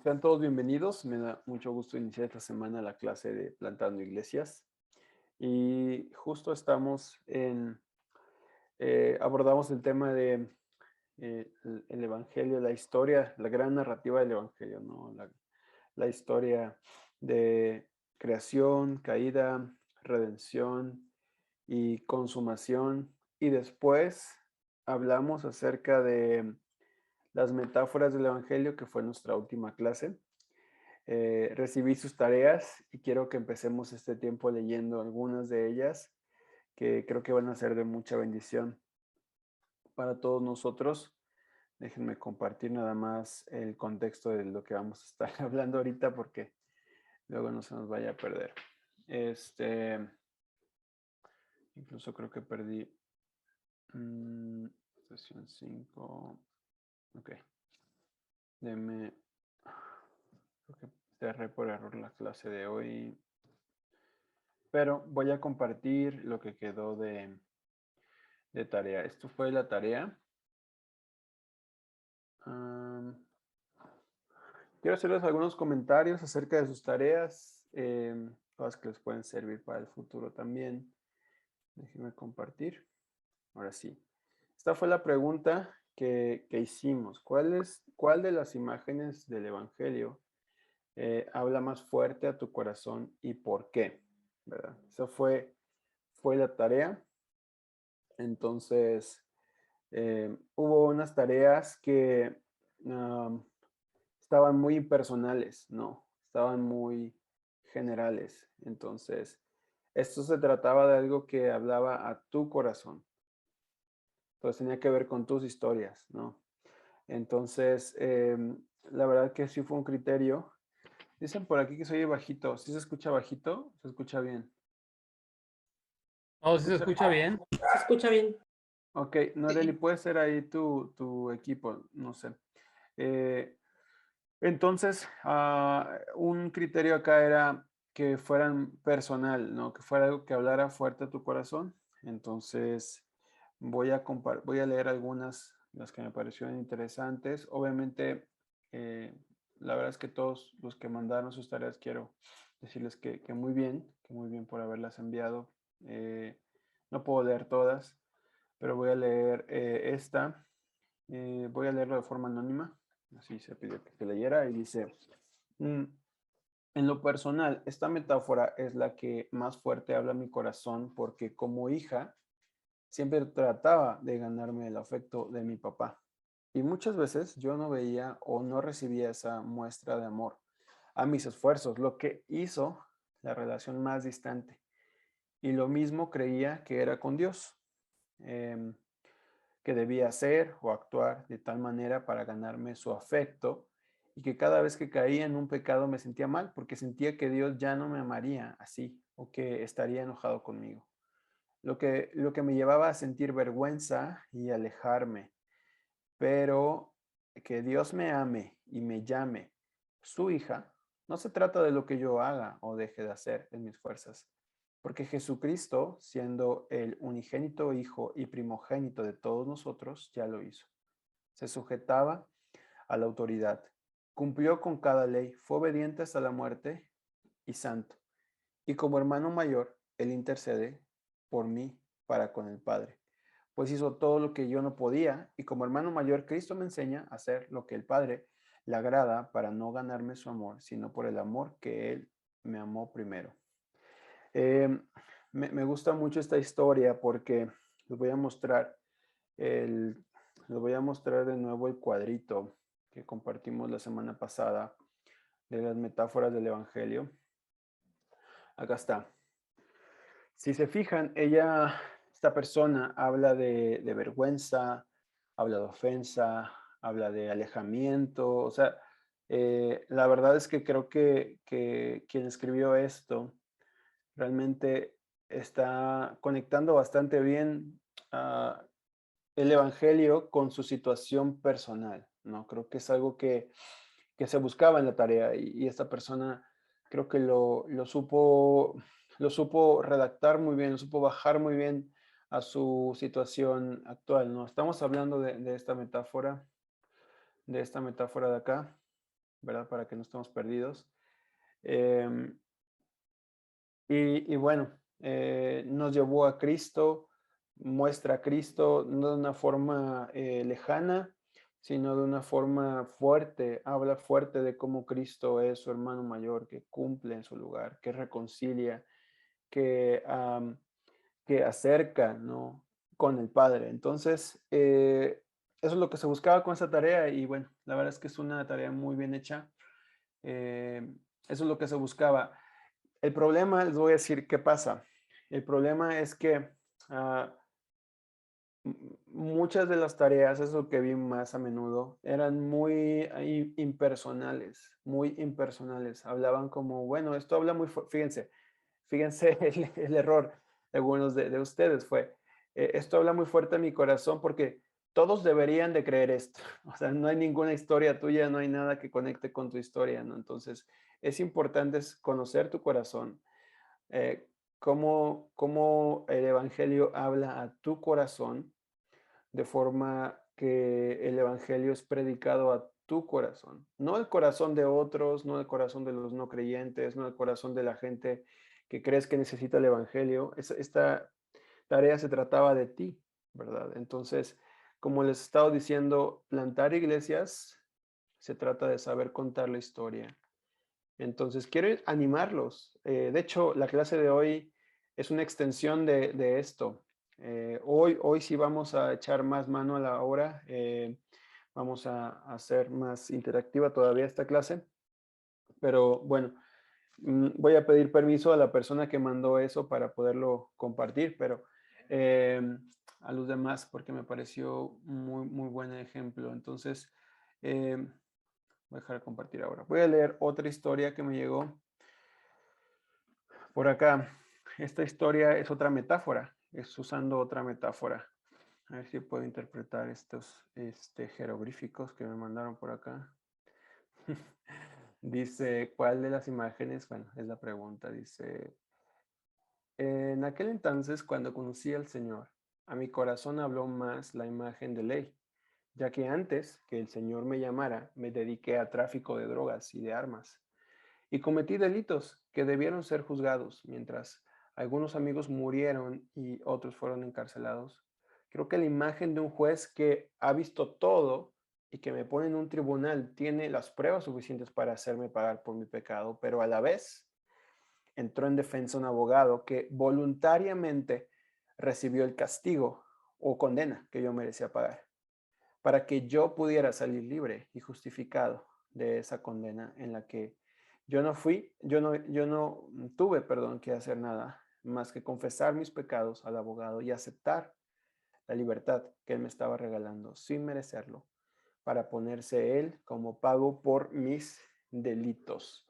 Sean todos bienvenidos. Me da mucho gusto iniciar esta semana la clase de Plantando Iglesias. Y justo abordamos el tema de el Evangelio, la historia, la gran narrativa del Evangelio, ¿no? La historia de creación, caída, redención y consumación. Y después hablamos acerca de las metáforas del Evangelio, que fue nuestra última clase. Recibí sus tareas y quiero que empecemos este tiempo leyendo algunas de ellas que creo que van a ser de mucha bendición para todos nosotros. Déjenme compartir nada más el contexto de lo que vamos a estar hablando ahorita porque luego no se nos vaya a perder. Incluso creo que perdí sesión 5. Ok. Deme. Creo que cerré por error la clase de hoy. Pero voy a compartir lo que quedó de tarea. Esto fue la tarea. Quiero hacerles algunos comentarios acerca de sus tareas, cosas que les pueden servir para el futuro también. Déjenme compartir. Ahora sí. Esta fue la pregunta que hicimos. ¿Cuál de las imágenes del Evangelio habla más fuerte a tu corazón y por qué? ¿Verdad? Esa fue la tarea. Entonces, hubo unas tareas que estaban muy impersonales, ¿no? Estaban muy generales. Entonces, esto se trataba de algo que hablaba a tu corazón. Entonces, tenía que ver con tus historias, ¿no? Entonces, la verdad que sí fue un criterio. Dicen por aquí que soy bajito. ¿Sí se escucha bajito? ¿Se escucha bien? ¿Se Oh, sí se escucha? escucha bien. Se escucha bien. Ok, Noreli, puede ser ahí tu equipo, no sé. Eh, entonces, un criterio acá era que fueran personal, ¿no? Que fuera algo que hablara fuerte a tu corazón. Entonces, voy a leer algunas, las que me parecieron interesantes. Obviamente, eh, la verdad es que todos los que mandaron sus tareas quiero decirles que muy bien por haberlas enviado. No puedo leer todas, pero voy a leer esta. Voy a leerlo de forma anónima. Así se pidió que se leyera y dice, "Mm, en lo personal, esta metáfora es la que más fuerte habla a mi corazón porque como hija siempre trataba de ganarme el afecto de mi papá. Y muchas veces yo no veía o no recibía esa muestra de amor a mis esfuerzos, lo que hizo la relación más distante. Y lo mismo creía que era con Dios. Em, que debía hacer o actuar de tal manera para ganarme su afecto y que cada vez que caía en un pecado me sentía mal porque sentía que Dios ya no me amaría así o que estaría enojado conmigo. Lo que me llevaba a sentir vergüenza y alejarme, pero que Dios me ame y me llame su hija, no se trata de lo que yo haga o deje de hacer en mis fuerzas, porque Jesucristo, siendo el unigénito Hijo y primogénito de todos nosotros, ya lo hizo. Se sujetaba a la autoridad, cumplió con cada ley, fue obediente hasta la muerte y santo. Y como hermano mayor, Él intercede por mí para con el Padre, pues hizo todo lo que yo no podía, y como hermano mayor, Cristo me enseña a hacer lo que el Padre le agrada para no ganarme su amor, sino por el amor que Él me amó primero. Eh, me gusta mucho esta historia porque les voy a mostrar el, les voy a mostrar de nuevo el cuadrito que compartimos la semana pasada de las metáforas del Evangelio. Acá está. Si se fijan, esta persona habla de vergüenza, habla de ofensa, habla de alejamiento. O sea, la verdad es que creo que quien escribió esto realmente está conectando bastante bien ah, el Evangelio con su situación personal, ¿no? Creo que es algo que se buscaba en la tarea y esta persona creo que lo supo redactar muy bien, lo supo bajar muy bien a su situación actual, ¿no? Estamos hablando de esta metáfora de acá. ¿verdad? Para que no estemos perdidos. Em, y bueno, nos llevó a Cristo, muestra a Cristo, no de una forma lejana, sino de una forma fuerte, habla fuerte de cómo Cristo es su hermano mayor, que cumple en su lugar, que reconcilia, que, que acerca, ¿no? Con el Padre. Entonces, eso es lo que se buscaba con esa tarea y bueno, la verdad es que es una tarea muy bien hecha. Eh, Eso es lo que se buscaba. El problema, les voy a decir qué pasa. El problema es que ah, muchas de las tareas, eso que vi más a menudo, eran muy impersonales, muy impersonales. Hablaban como, bueno, esto habla muy, fíjense el error de algunos de ustedes fue, esto habla muy fuerte a mi corazón porque todos deberían de creer esto. O sea, no hay ninguna historia tuya, no hay nada que conecte con tu historia, ¿no? Entonces, es importante conocer tu corazón, eh, cómo el Evangelio habla a tu corazón, de forma que el Evangelio es predicado a tu corazón, no el corazón de otros, no el corazón de los no creyentes, no el corazón de la gente que crees que necesita el Evangelio. Esta tarea se trataba de ti, ¿verdad? Entonces, como les he estado diciendo, plantar iglesias se trata de saber contar la historia. Entonces, quiero animarlos. De hecho, la clase de hoy es una extensión de esto. Hoy sí vamos a echar más mano a la obra. Vamos a hacer más interactiva todavía esta clase. Pero bueno, voy a pedir permiso a la persona que mandó eso para poderlo compartir, pero a los demás porque me pareció muy, muy buen ejemplo. Entonces, voy a dejar de compartir ahora. Voy a leer otra historia que me llegó por acá. Esta historia es otra metáfora, es usando otra metáfora. A ver si puedo interpretar estos jeroglíficos que me mandaron por acá. Dice, ¿cuál de las imágenes? Bueno, es la pregunta. Dice, en aquel entonces, cuando conocí al Señor, a mi corazón habló más la imagen de ley, ya que antes que el Señor me llamara, me dediqué a tráfico de drogas y de armas. Y cometí delitos que debieron ser juzgados, mientras algunos amigos murieron y otros fueron encarcelados. Creo que la imagen de un juez que ha visto todo y que me pone en un tribunal tiene las pruebas suficientes para hacerme pagar por mi pecado, pero a la vez entró en defensa un abogado que voluntariamente recibió el castigo o condena que yo merecía pagar, para que yo pudiera salir libre y justificado de esa condena en la que yo no tuve, perdón, que hacer nada más que confesar mis pecados al abogado y aceptar la libertad que él me estaba regalando sin merecerlo, para ponerse él como pago por mis delitos.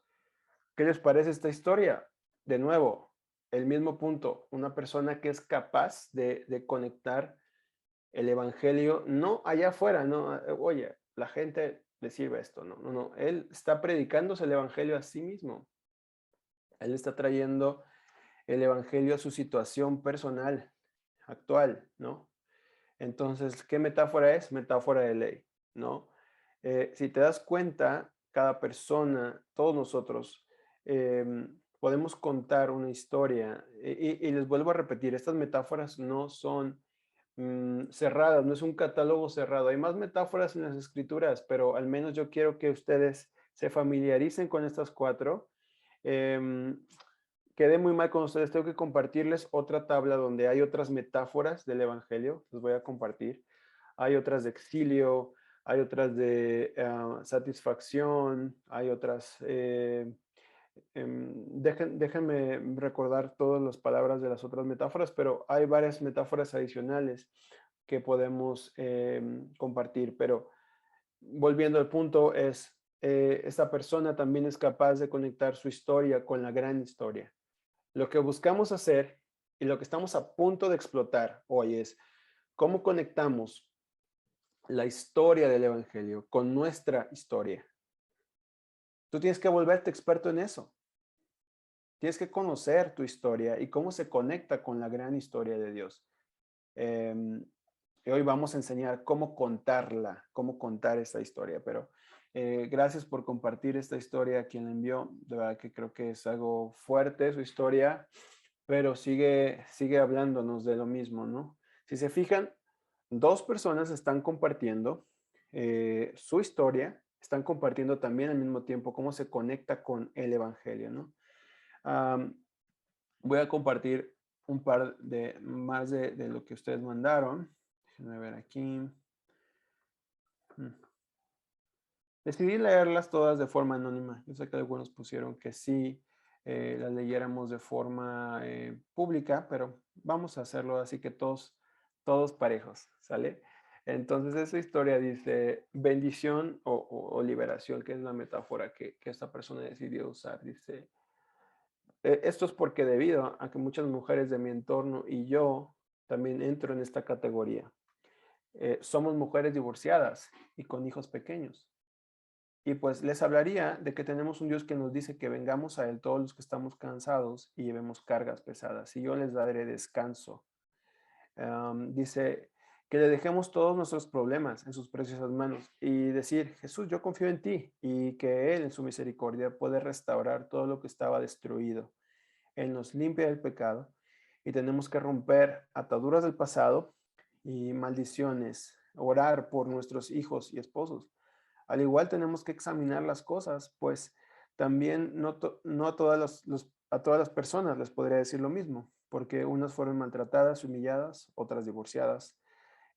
¿Qué les parece esta historia? De nuevo, el mismo punto, una persona que es capaz de conectar el evangelio, no allá afuera, no, oye, la gente le sirve esto, no, no, no, él está predicándose el evangelio a sí mismo, él está trayendo el evangelio a su situación personal, actual, ¿no? Entonces, ¿qué metáfora es? Metáfora de ley, ¿no? Si te das cuenta, cada persona, todos nosotros, podemos contar una historia. Y les vuelvo a repetir, estas metáforas no son cerradas, no es un catálogo cerrado. Hay más metáforas en las escrituras, pero al menos yo quiero que ustedes se familiaricen con estas cuatro. Em, Quedé muy mal con ustedes. Tengo que compartirles otra tabla donde hay otras metáforas del Evangelio. Les voy a compartir. Hay otras de exilio, hay otras de satisfacción, hay otras... déjenme recordar todas las palabras de las otras metáforas, pero hay varias metáforas adicionales que podemos compartir. Pero volviendo al punto es, esta persona también es capaz de conectar su historia con la gran historia. Lo que buscamos hacer y lo que estamos a punto de explotar hoy es cómo conectamos la historia del Evangelio con nuestra historia. Tú tienes que volverte experto en eso. Tienes que conocer tu historia y cómo se conecta con la gran historia de Dios. Y hoy vamos a enseñar cómo contarla, cómo contar esta historia. Pero Gracias por compartir esta historia a quien la envió. De verdad que creo que es algo fuerte su historia, pero sigue hablándonos de lo mismo, ¿no? Si se fijan, dos personas están compartiendo su historia, están compartiendo también al mismo tiempo cómo se conecta con el Evangelio, ¿no? Am, Voy a compartir un par de más de lo que ustedes mandaron. Déjenme ver aquí. Mm. Decidí leerlas todas de forma anónima. Yo sé que algunos pusieron que sí las leyéramos de forma pública, pero vamos a hacerlo así que todos parejos, ¿sale? Entonces esa historia dice bendición o liberación, que es la metáfora que esta persona decidió usar. Dice, esto es porque debido a que muchas mujeres de mi entorno y yo también entro en esta categoría. Somos mujeres divorciadas y con hijos pequeños. Y pues les hablaría de que tenemos un Dios que nos dice que vengamos a Él todos los que estamos cansados y llevemos cargas pesadas, y yo les daré descanso. Dice que le dejemos todos nuestros problemas en sus preciosas manos y decir, Jesús, yo confío en ti, y que Él en su misericordia puede restaurar todo lo que estaba destruido. Él nos limpia del pecado y tenemos que romper ataduras del pasado y maldiciones, orar por nuestros hijos y esposos. Al igual tenemos que examinar las cosas, pues también no a a todas las personas les podría decir lo mismo, porque unas fueron maltratadas, humilladas, otras divorciadas.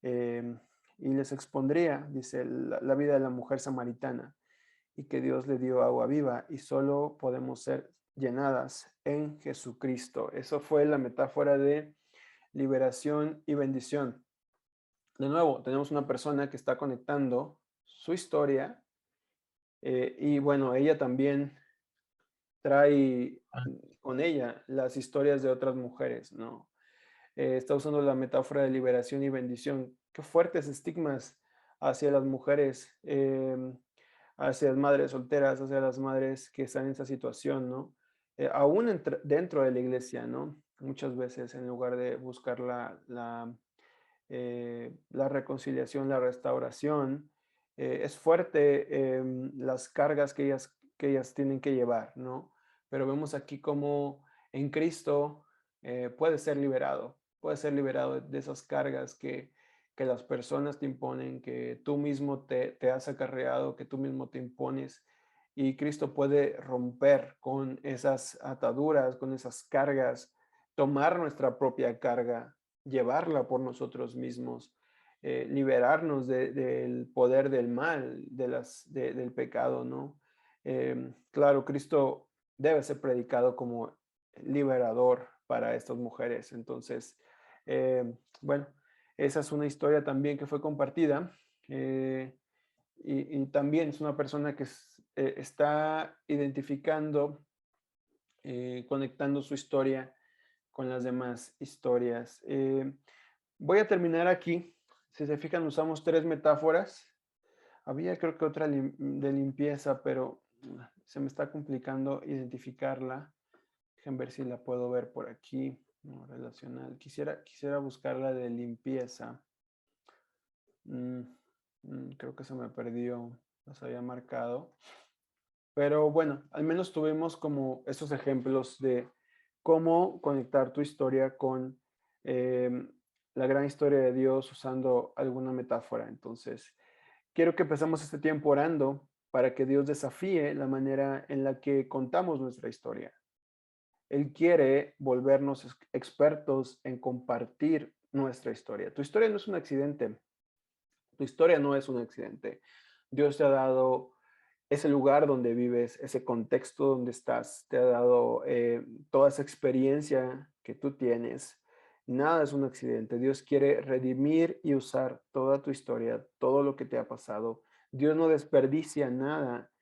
eh, y les expondría, dice, la vida de la mujer samaritana, y que Dios le dio agua viva y solo podemos ser llenadas en Jesucristo. Eso fue la metáfora de liberación y bendición. De nuevo, tenemos una persona que está conectando su historia y bueno, ella también trae con ella las historias de otras mujeres, ¿no? Está usando la metáfora de liberación y bendición. Qué fuertes estigmas hacia las mujeres, hacia las madres solteras, hacia las madres que están en esa situación, ¿no? Aún dentro de la iglesia, ¿no? Muchas veces en lugar de buscar la reconciliación, la restauración, es fuerte las cargas que ellas tienen que llevar, ¿no? Pero vemos aquí cómo en Cristo puedes ser liberado de esas cargas que las personas te imponen, que tú mismo te has acarreado, que tú mismo te impones. Y Cristo puede romper con esas ataduras, con esas cargas, tomar nuestra propia carga, llevarla por nosotros mismos, liberarnos del poder del mal, del pecado, ¿no? Claro, Cristo debe ser predicado como liberador para estas mujeres. Entonces, bueno, esa es una historia también que fue compartida. Y también es una persona que está identificando, conectando su historia con las demás historias. Voy a terminar aquí. Si se fijan, usamos tres metáforas. Había creo que otra de limpieza, pero se me está complicando identificarla. Déjenme ver si la puedo ver por aquí. No, relacional. Quisiera buscar la de limpieza. Mm, creo que se me perdió. Las había marcado. Pero bueno, al menos tuvimos como esos ejemplos de cómo conectar tu historia con la gran historia de Dios usando alguna metáfora. Entonces, quiero que empecemos este tiempo orando para que Dios desafíe la manera en la que contamos nuestra historia. Él quiere volvernos expertos en compartir nuestra historia. Tu historia no es un accidente. Tu historia no es un accidente. Dios te ha dado ese lugar donde vives, ese contexto donde estás, te ha dado toda esa experiencia que tú tienes. Nada es un accidente. Dios quiere redimir y usar toda tu historia, todo lo que te ha pasado. Dios no desperdicia nada.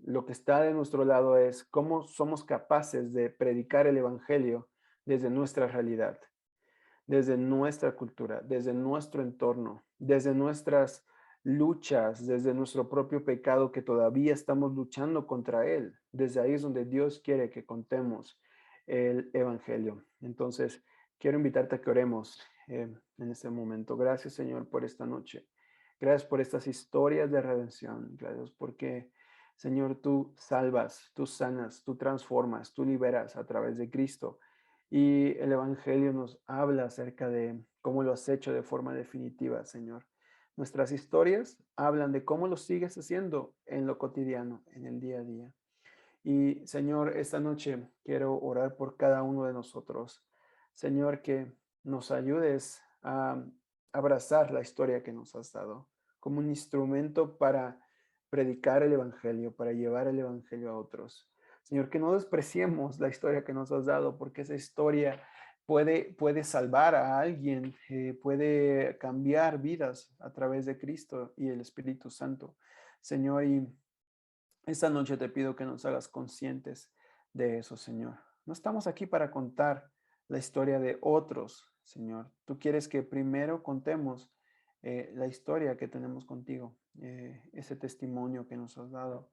Lo que está de nuestro lado es cómo somos capaces de predicar el Evangelio desde nuestra realidad, desde nuestra cultura, desde nuestro entorno, desde nuestras luchas, desde nuestro propio pecado que todavía estamos luchando contra él. Desde ahí es donde Dios quiere que contemos el Evangelio. Entonces, quiero invitarte a que oremos en este momento. Gracias, Señor, por esta noche. Gracias por estas historias de redención. Gracias porque, Señor, tú salvas, tú sanas, tú transformas, tú liberas a través de Cristo. Y el Evangelio nos habla acerca de cómo lo has hecho de forma definitiva, Señor. Nuestras historias hablan de cómo lo sigues haciendo en lo cotidiano, en el día a día. Y Señor, esta noche quiero orar por cada uno de nosotros. Señor, que nos ayudes a abrazar la historia que nos has dado como un instrumento para predicar el Evangelio, para llevar el Evangelio a otros. Señor, que no despreciemos la historia que nos has dado, porque esa historia puede salvar a alguien, puede cambiar vidas a través de Cristo y el Espíritu Santo. Señor, y esta noche te pido que nos hagas conscientes de eso, Señor. No estamos aquí para contar la historia de otros, Señor. Tú quieres que primero contemos la historia que tenemos contigo, ese testimonio que nos has dado,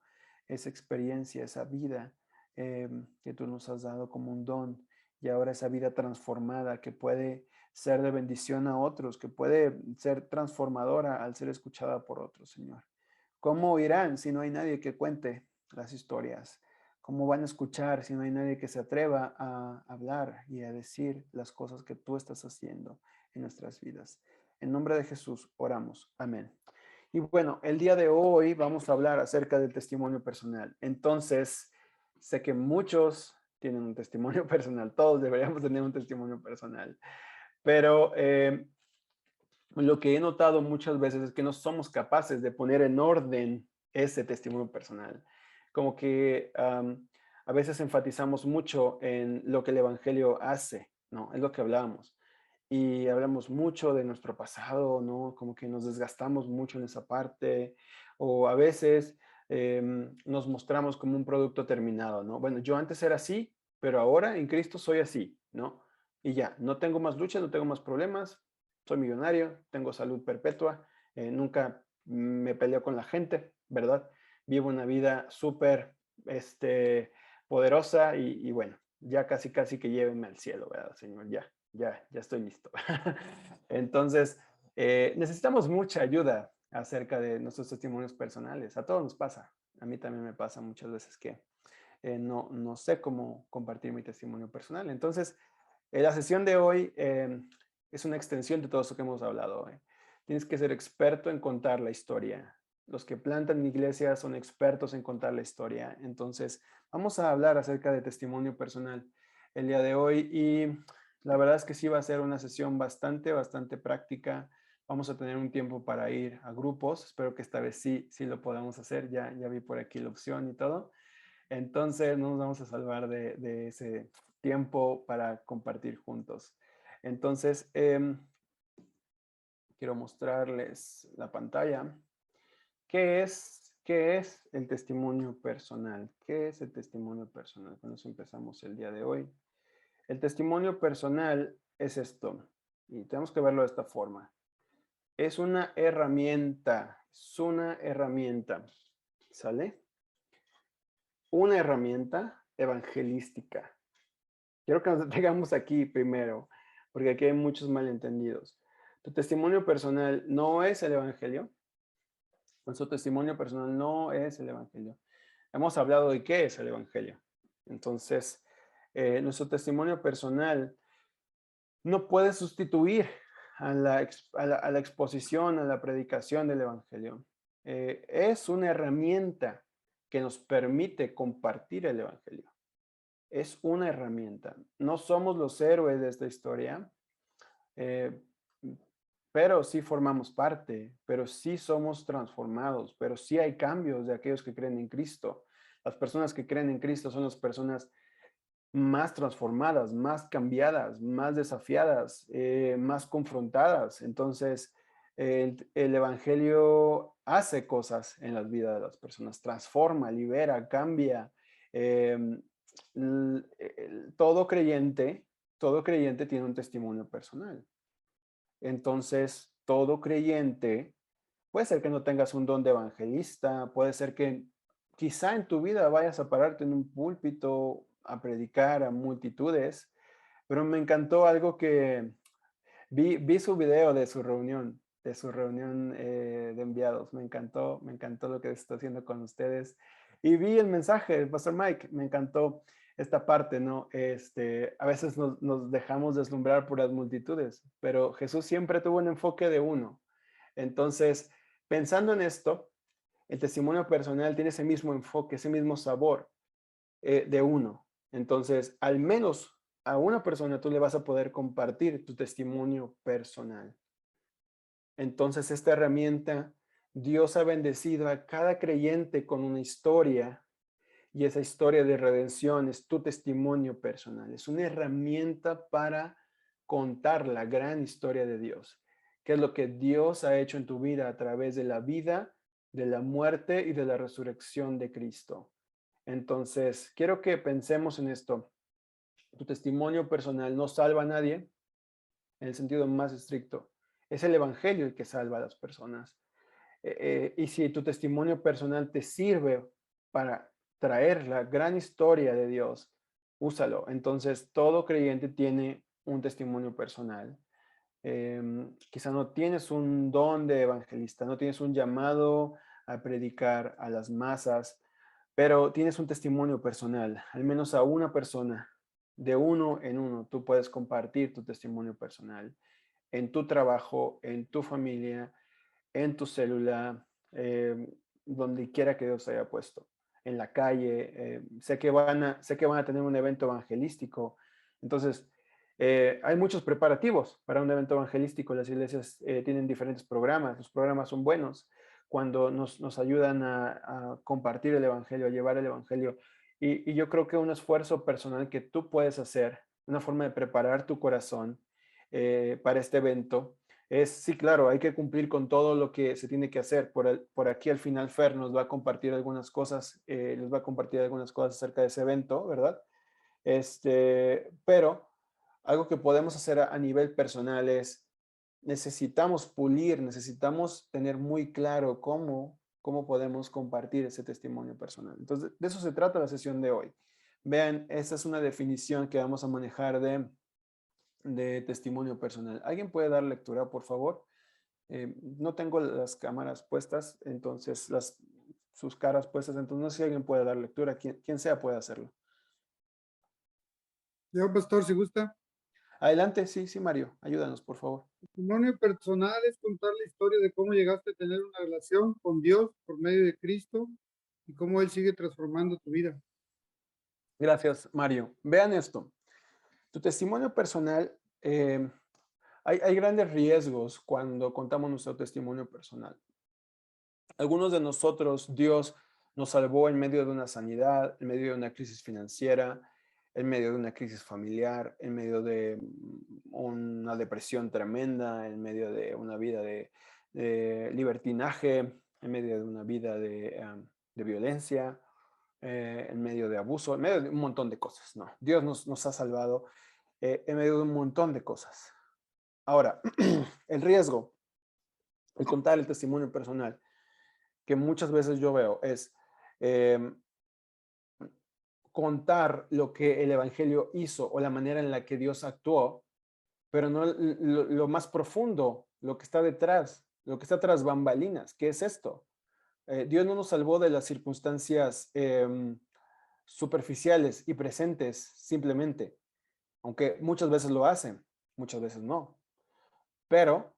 esa experiencia, esa vida que tú nos has dado como un don y ahora esa vida transformada que puede ser de bendición a otros, que puede ser transformadora al ser escuchada por otros, Señor. ¿Cómo oirán si no hay nadie que cuente las historias? ¿Cómo van a escuchar si no hay nadie que se atreva a hablar y a decir las cosas que tú estás haciendo en nuestras vidas? En nombre de Jesús oramos. Amén. Y bueno, el día de hoy vamos a hablar acerca del testimonio personal. Entonces, sé que muchos tienen un testimonio personal, todos deberíamos tener un testimonio personal, pero lo que he notado muchas veces es que no somos capaces de poner en orden ese testimonio personal. Como que a veces enfatizamos mucho en lo que el Evangelio hace, ¿no? Es lo que hablamos. Y hablamos mucho de nuestro pasado, ¿no? Como que nos desgastamos mucho en esa parte. O a veces nos mostramos como un producto terminado, ¿no? Bueno, yo antes era así, pero ahora en Cristo soy así, ¿no? Y ya, no tengo más luchas, no tengo más problemas, soy millonario, tengo salud perpetua, nunca me peleo con la gente, ¿verdad? Vivo una vida súper poderosa y bueno, ya casi casi que llévenme al cielo, ¿verdad, Señor? Ya estoy listo. Entonces, necesitamos mucha ayuda acerca de nuestros testimonios personales. A todos nos pasa. A mí también me pasa muchas veces que no sé cómo compartir mi testimonio personal. Entonces, la sesión de hoy es una extensión de todo eso que hemos hablado hoy. Tienes que ser experto en contar la historia. Los que plantan iglesias son expertos en contar la historia. Entonces, vamos a hablar acerca de testimonio personal el día de hoy y la verdad es que sí va a ser una sesión bastante práctica. Vamos a tener un tiempo para ir a grupos. Espero que esta vez sí lo podamos hacer. Ya vi por aquí la opción y todo. Entonces, no nos vamos a salvar de ese tiempo para compartir juntos. Entonces, quiero mostrarles la pantalla. ¿Qué es el testimonio personal? ¿Qué es el testimonio personal? Con eso empezamos el día de hoy. El testimonio personal es esto, y tenemos que verlo de esta forma. Es una herramienta, ¿sale? Una herramienta evangelística. Quiero que nos detengamos aquí primero, porque aquí hay muchos malentendidos. Tu testimonio personal no es el evangelio. Nuestro testimonio personal no es el evangelio. Hemos hablado de qué es el evangelio. Entonces, nuestro testimonio personal no puede sustituir a la exposición, a la predicación del evangelio. Es una herramienta que nos permite compartir el evangelio. Es una herramienta. No somos los héroes de esta historia, eh, pero sí formamos parte, pero sí somos transformados, pero sí hay cambios de aquellos que creen en Cristo. Las personas que creen en Cristo son las personas más transformadas, más cambiadas, más desafiadas, más confrontadas. Entonces, el Evangelio hace cosas en las vidas de las personas, transforma, libera, cambia. em, todo creyente tiene un testimonio personal. Entonces, todo creyente, puede ser que no tengas un don de evangelista, puede ser que quizá en tu vida vayas a pararte en un púlpito a predicar a multitudes, pero me encantó algo que vi su video de su reunión de su reunión de enviados. Me encantó lo que está haciendo con ustedes. Y vi el mensaje del Pastor Mike, me encantó esta parte, ¿no? A veces nos dejamos deslumbrar por las multitudes, pero Jesús siempre tuvo un enfoque de uno. Entonces, pensando en esto, el testimonio personal tiene ese mismo enfoque, ese mismo sabor de uno. Entonces, al menos a una persona tú le vas a poder compartir tu testimonio personal. Entonces, esta herramienta, Dios ha bendecido a cada creyente con una historia y esa historia de redención es tu testimonio personal. Es una herramienta para contar la gran historia de Dios. ¿Qué es lo que Dios ha hecho en tu vida a través de la vida, de la muerte y de la resurrección de Cristo? Entonces, quiero que pensemos en esto. Tu testimonio personal no salva a nadie en el sentido más estricto. Es el evangelio el que salva a las personas. Y si tu testimonio personal te sirve para traer la gran historia de Dios, úsalo. Entonces, todo creyente tiene un testimonio personal. Quizá no tienes un don de evangelista, no tienes un llamado a predicar a las masas, pero tienes un testimonio personal, al menos a una persona, de uno en uno, tú puedes compartir tu testimonio personal en tu trabajo, en tu familia, en tu célula, donde quiera que Dios te haya puesto, en la calle. Sé que van a tener un evento evangelístico. Entonces, hay muchos preparativos para un evento evangelístico. Las iglesias tienen diferentes programas. Los programas son buenos cuando nos ayudan a compartir el evangelio, a llevar el evangelio. Y yo creo que un esfuerzo personal que tú puedes hacer, una forma de preparar tu corazón para este evento, sí, claro, hay que cumplir con todo lo que se tiene que hacer. Por aquí al final Fer nos va a compartir algunas cosas, les va a compartir algunas cosas acerca de ese evento, ¿verdad? Pero algo que podemos hacer a nivel personal es, necesitamos pulir, necesitamos tener muy claro cómo podemos compartir ese testimonio personal. Entonces, de eso se trata la sesión de hoy. Vean, esta es una definición que vamos a manejar de testimonio personal. ¿Alguien puede dar lectura, por favor? No tengo las cámaras puestas, entonces sus caras puestas, entonces no sé si alguien puede dar lectura, quien sea puede hacerlo. Yo, pastor, si gusta. Adelante, sí, Mario, ayúdanos, por favor. Testimonio personal es contar la historia de cómo llegaste a tener una relación con Dios por medio de Cristo y cómo Él sigue transformando tu vida. Gracias, Mario. Vean esto. Tu testimonio personal, hay grandes riesgos cuando contamos nuestro testimonio personal. Algunos de nosotros, Dios nos salvó en medio de una sanidad, en medio de una crisis financiera, en medio de una crisis familiar, en medio de una depresión tremenda, en medio de una vida de libertinaje, en medio de una vida de violencia, en medio de abuso, en medio de un montón de cosas. No, Dios nos ha salvado en medio de un montón de cosas. Ahora, el riesgo, el contar el testimonio personal, que muchas veces yo veo es eh, contar lo que el Evangelio hizo o la manera en la que Dios actuó, pero no lo más profundo, lo que está detrás, lo que está tras bambalinas. ¿Qué es esto? Dios no nos salvó de las circunstancias superficiales y presentes simplemente, aunque muchas veces lo hacen, muchas veces no. Pero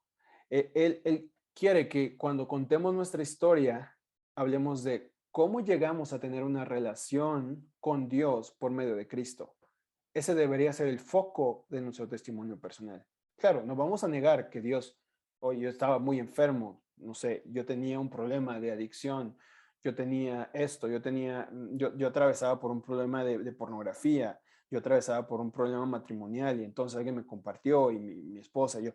él quiere que cuando contemos nuestra historia, hablemos de cómo llegamos a tener una relación con Dios por medio de Cristo. Ese debería ser el foco de nuestro testimonio personal. Claro, no vamos a negar que Dios, hoy yo estaba muy enfermo, no sé, yo tenía un problema de adicción, yo tenía esto, yo atravesaba por un problema de pornografía, yo atravesaba por un problema matrimonial y entonces alguien me compartió y mi esposa, yo,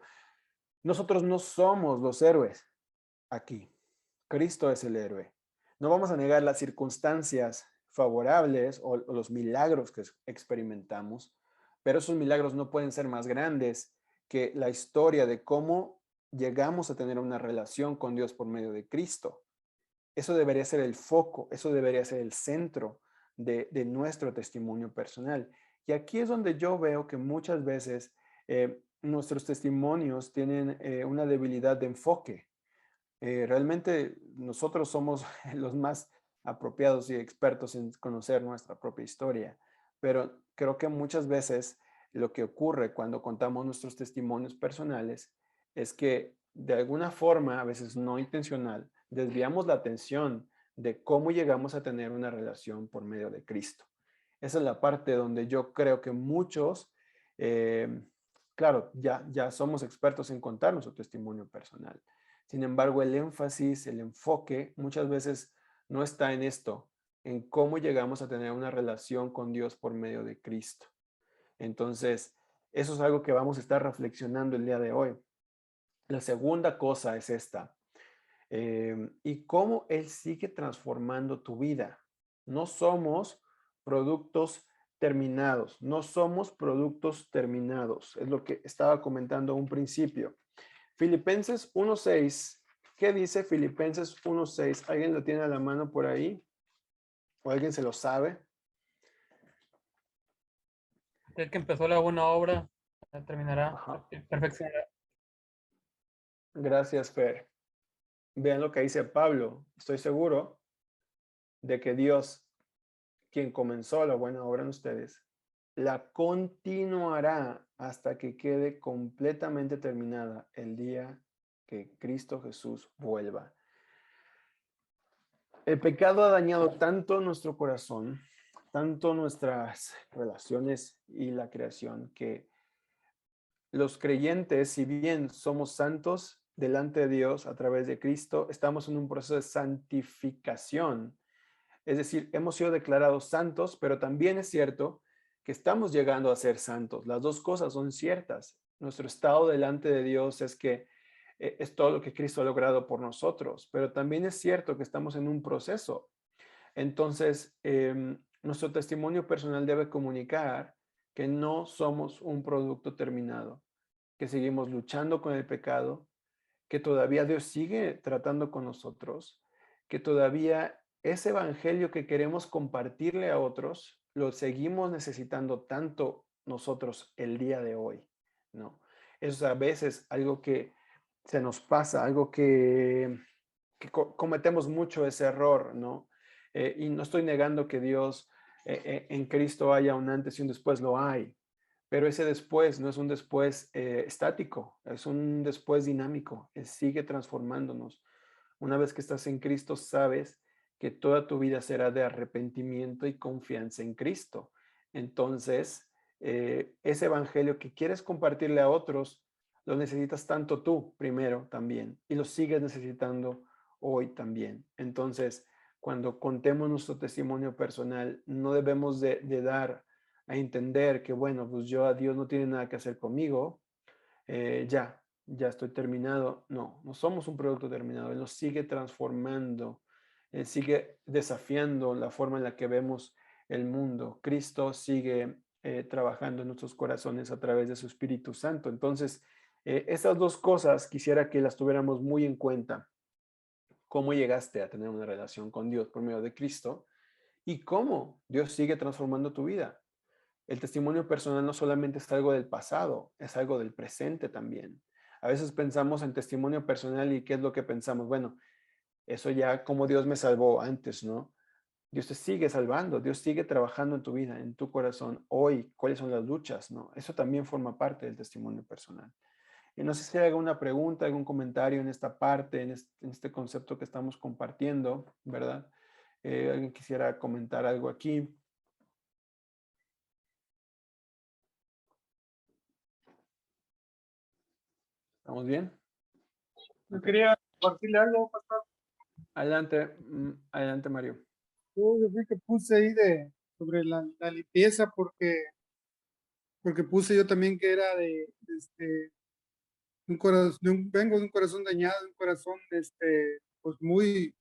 nosotros no somos los héroes aquí. Cristo es el héroe. No vamos a negar las circunstancias favorables o los milagros que experimentamos, pero esos milagros no pueden ser más grandes que la historia de cómo llegamos a tener una relación con Dios por medio de Cristo. Eso debería ser el foco, eso debería ser el centro de nuestro testimonio personal. Y aquí es donde yo veo que muchas veces nuestros testimonios tienen una debilidad de enfoque. Realmente nosotros somos los más apropiados y expertos en conocer nuestra propia historia, pero creo que muchas veces lo que ocurre cuando contamos nuestros testimonios personales es que de alguna forma, a veces no intencional, desviamos la atención de cómo llegamos a tener una relación por medio de Cristo. Esa es la parte donde yo creo que muchos, eh, claro, ya somos expertos en contar nuestro testimonio personal. Sin embargo, el énfasis, el enfoque muchas veces no está en esto, en cómo llegamos a tener una relación con Dios por medio de Cristo. Entonces, eso es algo que vamos a estar reflexionando el día de hoy. La segunda cosa es esta, y cómo Él sigue transformando tu vida. No somos productos terminados, no somos productos terminados. Es lo que estaba comentando a un principio. Filipenses 1:6. ¿Qué dice Filipenses 1:6? ¿Alguien lo tiene a la mano por ahí? ¿O alguien se lo sabe? El que empezó la buena obra la terminará, Ajá. perfeccionará. Gracias, Fer. Vean lo que dice Pablo. Estoy seguro de que Dios, quien comenzó la buena obra en ustedes, la continuará hasta que quede completamente terminada el día que Cristo Jesús vuelva. El pecado ha dañado tanto nuestro corazón, tanto nuestras relaciones y la creación, que los creyentes, si bien somos santos delante de Dios a través de Cristo, estamos en un proceso de santificación. Es decir, hemos sido declarados santos, pero también es cierto que estamos llegando a ser santos. Las dos cosas son ciertas. Nuestro estado delante de Dios es que es todo lo que Cristo ha logrado por nosotros, pero también es cierto que estamos en un proceso. Entonces, nuestro testimonio personal debe comunicar que no somos un producto terminado, que seguimos luchando con el pecado, que todavía Dios sigue tratando con nosotros, que todavía ese evangelio que queremos compartirle a otros, lo seguimos necesitando tanto nosotros el día de hoy, ¿no? Eso es a veces algo que se nos pasa, algo que cometemos mucho ese error, ¿no? Y no estoy negando que Dios en Cristo haya un antes y un después, lo hay, pero ese después no es un después estático, es un después dinámico, sigue transformándonos. Una vez que estás en Cristo, sabes que toda tu vida será de arrepentimiento y confianza en Cristo. Entonces, ese evangelio que quieres compartirle a otros, lo necesitas tanto tú primero también y lo sigues necesitando hoy también. Entonces, cuando contemos nuestro testimonio personal, no debemos de dar a entender que, bueno, pues yo a Dios no tiene nada que hacer conmigo, ya estoy terminado. No, no somos un producto terminado. Él nos sigue transformando, Él sigue desafiando la forma en la que vemos el mundo. Cristo sigue trabajando en nuestros corazones a través de su Espíritu Santo. Entonces, esas dos cosas quisiera que las tuviéramos muy en cuenta. Cómo llegaste a tener una relación con Dios por medio de Cristo y cómo Dios sigue transformando tu vida. El testimonio personal no solamente es algo del pasado, es algo del presente también. A veces pensamos en testimonio personal y ¿qué es lo que pensamos? Bueno, eso ya como Dios me salvó antes, ¿no? Dios te sigue salvando, Dios sigue trabajando en tu vida, en tu corazón. Hoy, ¿cuáles son las luchas? ¿No? Eso también forma parte del testimonio personal. Y no sé si hay alguna pregunta, algún comentario en esta parte, en este concepto que estamos compartiendo, ¿verdad? ¿Alguien quisiera comentar algo aquí? ¿Estamos bien? Yo Ok. quería compartirle algo, pastor. Adelante, adelante, Mario. Yo fui que puse ahí sobre la limpieza porque puse yo también que era un corazón, vengo de un corazón dañado, de un corazón pues muy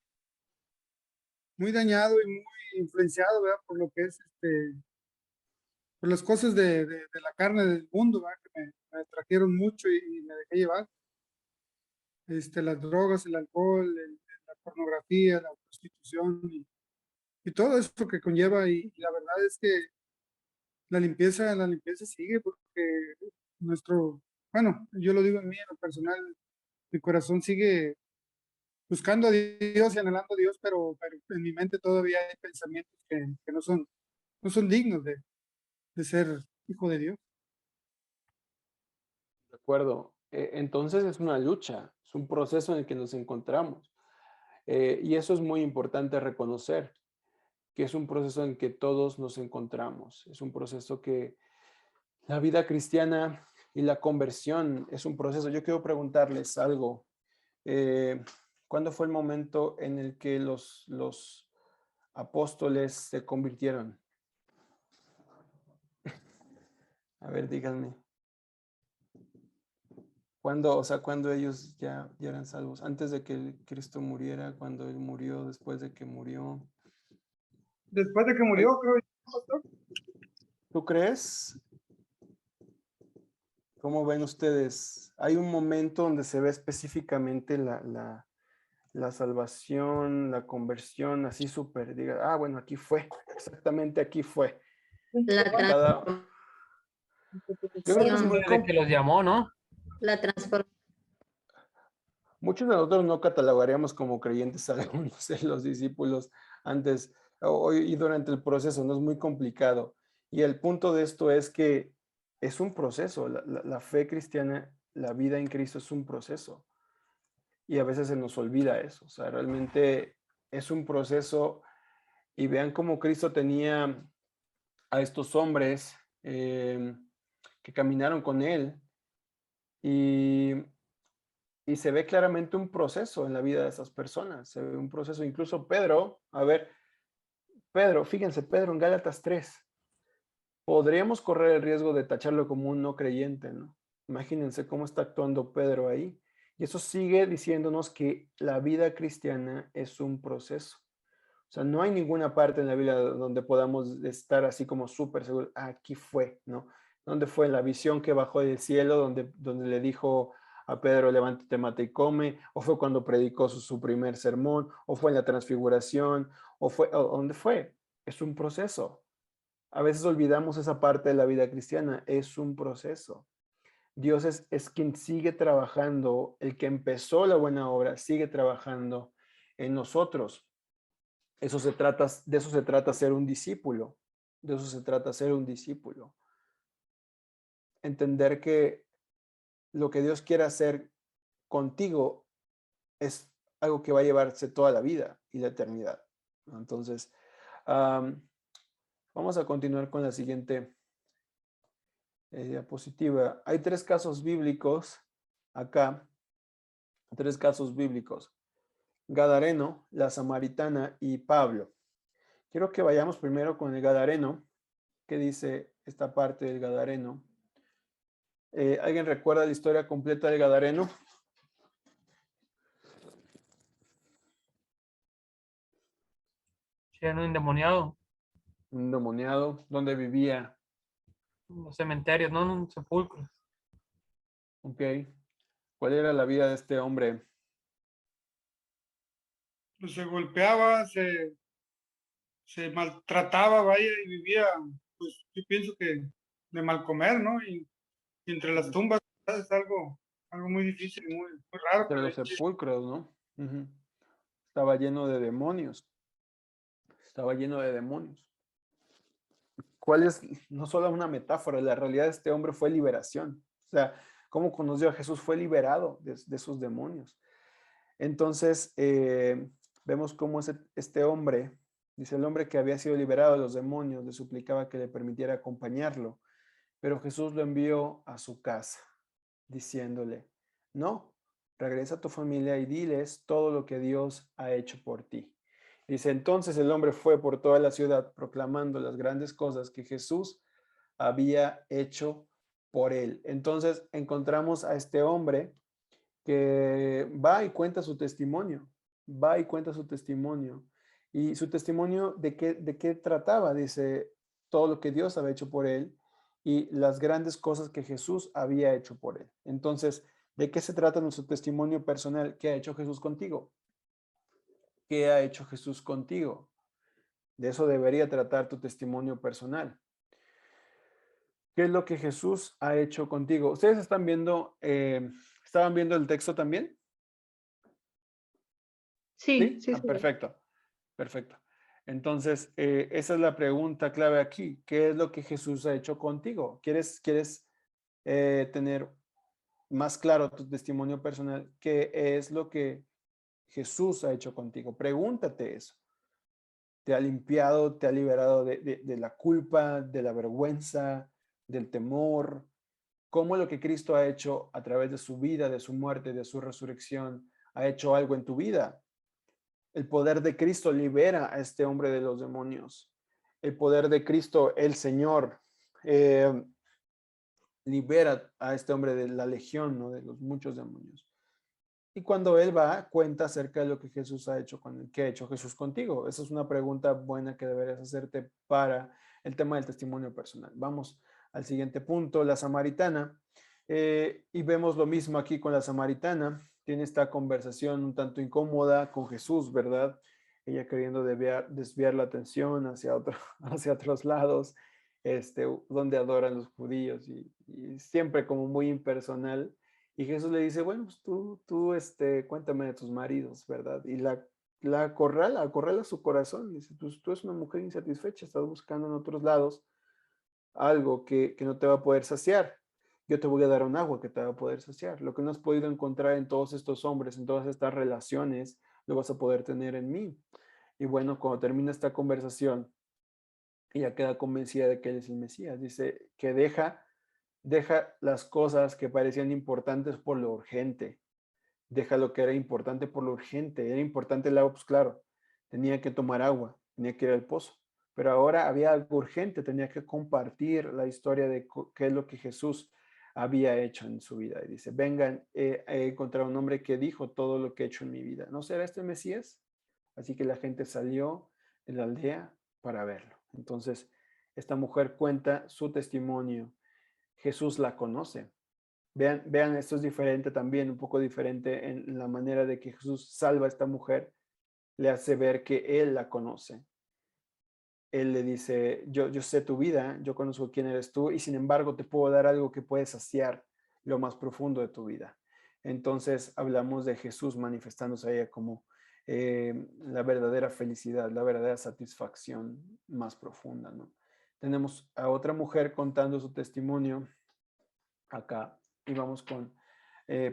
dañado y muy influenciado, ¿verdad? Por lo que es por las cosas de la carne del mundo, ¿verdad? Que me atrajeron mucho y me dejé llevar. Las drogas, el alcohol, la pornografía, la prostitución y todo eso que conlleva. Y la verdad es que la limpieza sigue porque nuestro bueno, yo lo digo en mí, en lo personal, mi corazón sigue buscando a Dios y anhelando a Dios, pero en mi mente todavía hay pensamientos que no son dignos de ser hijo de Dios. De acuerdo. Entonces es una lucha, es un proceso en el que nos encontramos. Y eso es muy importante reconocer, que es un proceso en que todos nos encontramos. Es un proceso que la vida cristiana y la conversión es un proceso. Yo quiero preguntarles algo. Eh, ¿Cuándo fue el momento en el que los apóstoles se convirtieron? A ver, díganme. ¿Cuándo, o sea, cuando ellos ya eran salvos? ¿Antes de que Cristo muriera? ¿Cuando Él murió? ¿Después de que murió? Después de que Ay, murió, creo yo, pastor. ¿tú crees? ¿Cómo ven ustedes? Hay un momento donde se ve específicamente la salvación, la conversión, así súper, diga, ah, bueno, aquí fue, exactamente aquí fue. La Cada, yo creo que es transformación, muy Desde que los llamó, ¿no? la transformación. muchos de nosotros no catalogaríamos como creyentes a algunos de los discípulos antes y durante el proceso, no es muy complicado. Y el punto de esto es que es un proceso, la fe cristiana, la vida en Cristo es un proceso. Y a veces se nos olvida eso, o sea, realmente es un proceso y vean cómo Cristo tenía a estos hombres que caminaron con él y se ve claramente un proceso en la vida de esas personas, se ve un proceso, incluso Pedro, a ver, Pedro, fíjense, Pedro en Gálatas 3, podríamos correr el riesgo de tacharlo como un no creyente, ¿no? Imagínense cómo está actuando Pedro ahí. Y eso sigue diciéndonos que la vida cristiana es un proceso. O sea, no hay ninguna parte en la Biblia donde podamos estar así como súper seguros, aquí fue, ¿no? ¿Dónde fue la visión que bajó del cielo, donde le dijo a Pedro, levántate, mata y come? ¿O fue cuando predicó su primer sermón? ¿O fue en la transfiguración? ¿Dónde fue? Es un proceso. A veces olvidamos esa parte de la vida cristiana, es un proceso. Dios es quien sigue trabajando, el que empezó la buena obra, sigue trabajando en nosotros. De eso se trata ser un discípulo. De eso se trata ser un discípulo. Entender que lo que Dios quiere hacer contigo es algo que va a llevarse toda la vida y la eternidad. Entonces, vamos a continuar con la siguiente diapositiva. Hay tres casos bíblicos acá, tres casos bíblicos. Gadareno, la samaritana y Pablo. Quiero que vayamos primero con el Gadareno. ¿Qué dice esta parte del Gadareno? ¿Alguien recuerda la historia completa del Gadareno? Si era un endemoniado, Un endemoniado, ¿dónde vivía? en los cementerios, no en un sepulcro. Ok. ¿Cuál era la vida de este hombre? Pues se golpeaba, se maltrataba, vaya, y vivía, pues yo pienso que de mal comer, ¿no? Y entre las tumbas es algo muy difícil, muy raro. Entre los sepulcros, ¿no? Ujú. Estaba lleno de demonios. Estaba lleno de demonios. ¿Cuál es, no solo una metáfora, la realidad de este hombre fue liberación? O sea, cómo conoció a Jesús, fue liberado de esos demonios. Entonces, vemos cómo este hombre, dice el hombre que había sido liberado de los demonios, le suplicaba que le permitiera acompañarlo, pero Jesús lo envió a su casa, diciéndole, no, regresa a tu familia y diles todo lo que Dios ha hecho por ti. Dice, entonces el hombre fue por toda la ciudad proclamando las grandes cosas que Jesús había hecho por él. Entonces encontramos a este hombre que va y cuenta su testimonio, va y cuenta su testimonio. Y su testimonio de qué trataba, dice, todo lo que Dios había hecho por él y las grandes cosas que Jesús había hecho por él. Entonces, ¿de qué se trata nuestro testimonio personal? ¿Qué ha hecho Jesús contigo? ¿Qué ha hecho Jesús contigo? De eso debería tratar tu testimonio personal. ¿Qué es lo que Jesús ha hecho contigo? ¿Ustedes están viendo, estaban viendo el texto también? Sí, ¿Sí? sí, sí. Perfecto, perfecto. Entonces, esa es la pregunta clave aquí. ¿Qué es lo que Jesús ha hecho contigo? ¿Quieres tener más claro tu testimonio personal? ¿Qué es lo que Jesús ha hecho contigo? Pregúntate eso. ¿Te ha limpiado, te ha liberado de la culpa, de la vergüenza, del temor? ¿Cómo lo que Cristo ha hecho a través de su vida, de su muerte, de su resurrección, ha hecho algo en tu vida? El poder de Cristo libera a este hombre de los demonios. El poder de Cristo, el Señor, eh, libera a este hombre de la legión, ¿no? De los muchos demonios. Y cuando él va, cuenta acerca de lo que Jesús ha hecho ¿qué ha hecho Jesús contigo? Esa es una pregunta buena que deberías hacerte para el tema del testimonio personal. Vamos al siguiente punto, la samaritana. Y vemos lo mismo aquí con la samaritana. Tiene esta conversación un tanto incómoda con Jesús, ¿verdad? Ella queriendo desviar la atención hacia otros lados, donde adoran los judíos y siempre como muy impersonal. Y Jesús le dice, bueno, pues cuéntame de tus maridos, ¿verdad? Y la acorrala su corazón. Dice, pues tú eres una mujer insatisfecha, estás buscando en otros lados algo que no te va a poder saciar. Yo te voy a dar un agua que te va a poder saciar. Lo que no has podido encontrar en todos estos hombres, en todas estas relaciones, lo vas a poder tener en mí. Y bueno, cuando termina esta conversación, ella queda convencida de que él es el Mesías. Dice que deja las cosas que parecían importantes por lo urgente. Deja lo que era importante por lo urgente. Era importante el agua, pues claro, tenía que tomar agua, tenía que ir al pozo. Pero ahora había algo urgente, tenía que compartir la historia de qué es lo que Jesús había hecho en su vida. Y dice, vengan, he encontrado un hombre que dijo todo lo que he hecho en mi vida. ¿No será este Mesías? Así que la gente salió de la aldea para verlo. Entonces, esta mujer cuenta su testimonio. Jesús la conoce. Vean, esto es diferente también, un poco diferente en la manera de que Jesús salva a esta mujer, le hace ver que Él la conoce. Él le dice, yo sé tu vida, yo conozco quién eres tú y sin embargo te puedo dar algo que puede saciar lo más profundo de tu vida. Entonces hablamos de Jesús manifestándose a ella como la verdadera felicidad, la verdadera satisfacción más profunda, ¿no? Tenemos a otra mujer contando su testimonio acá y vamos con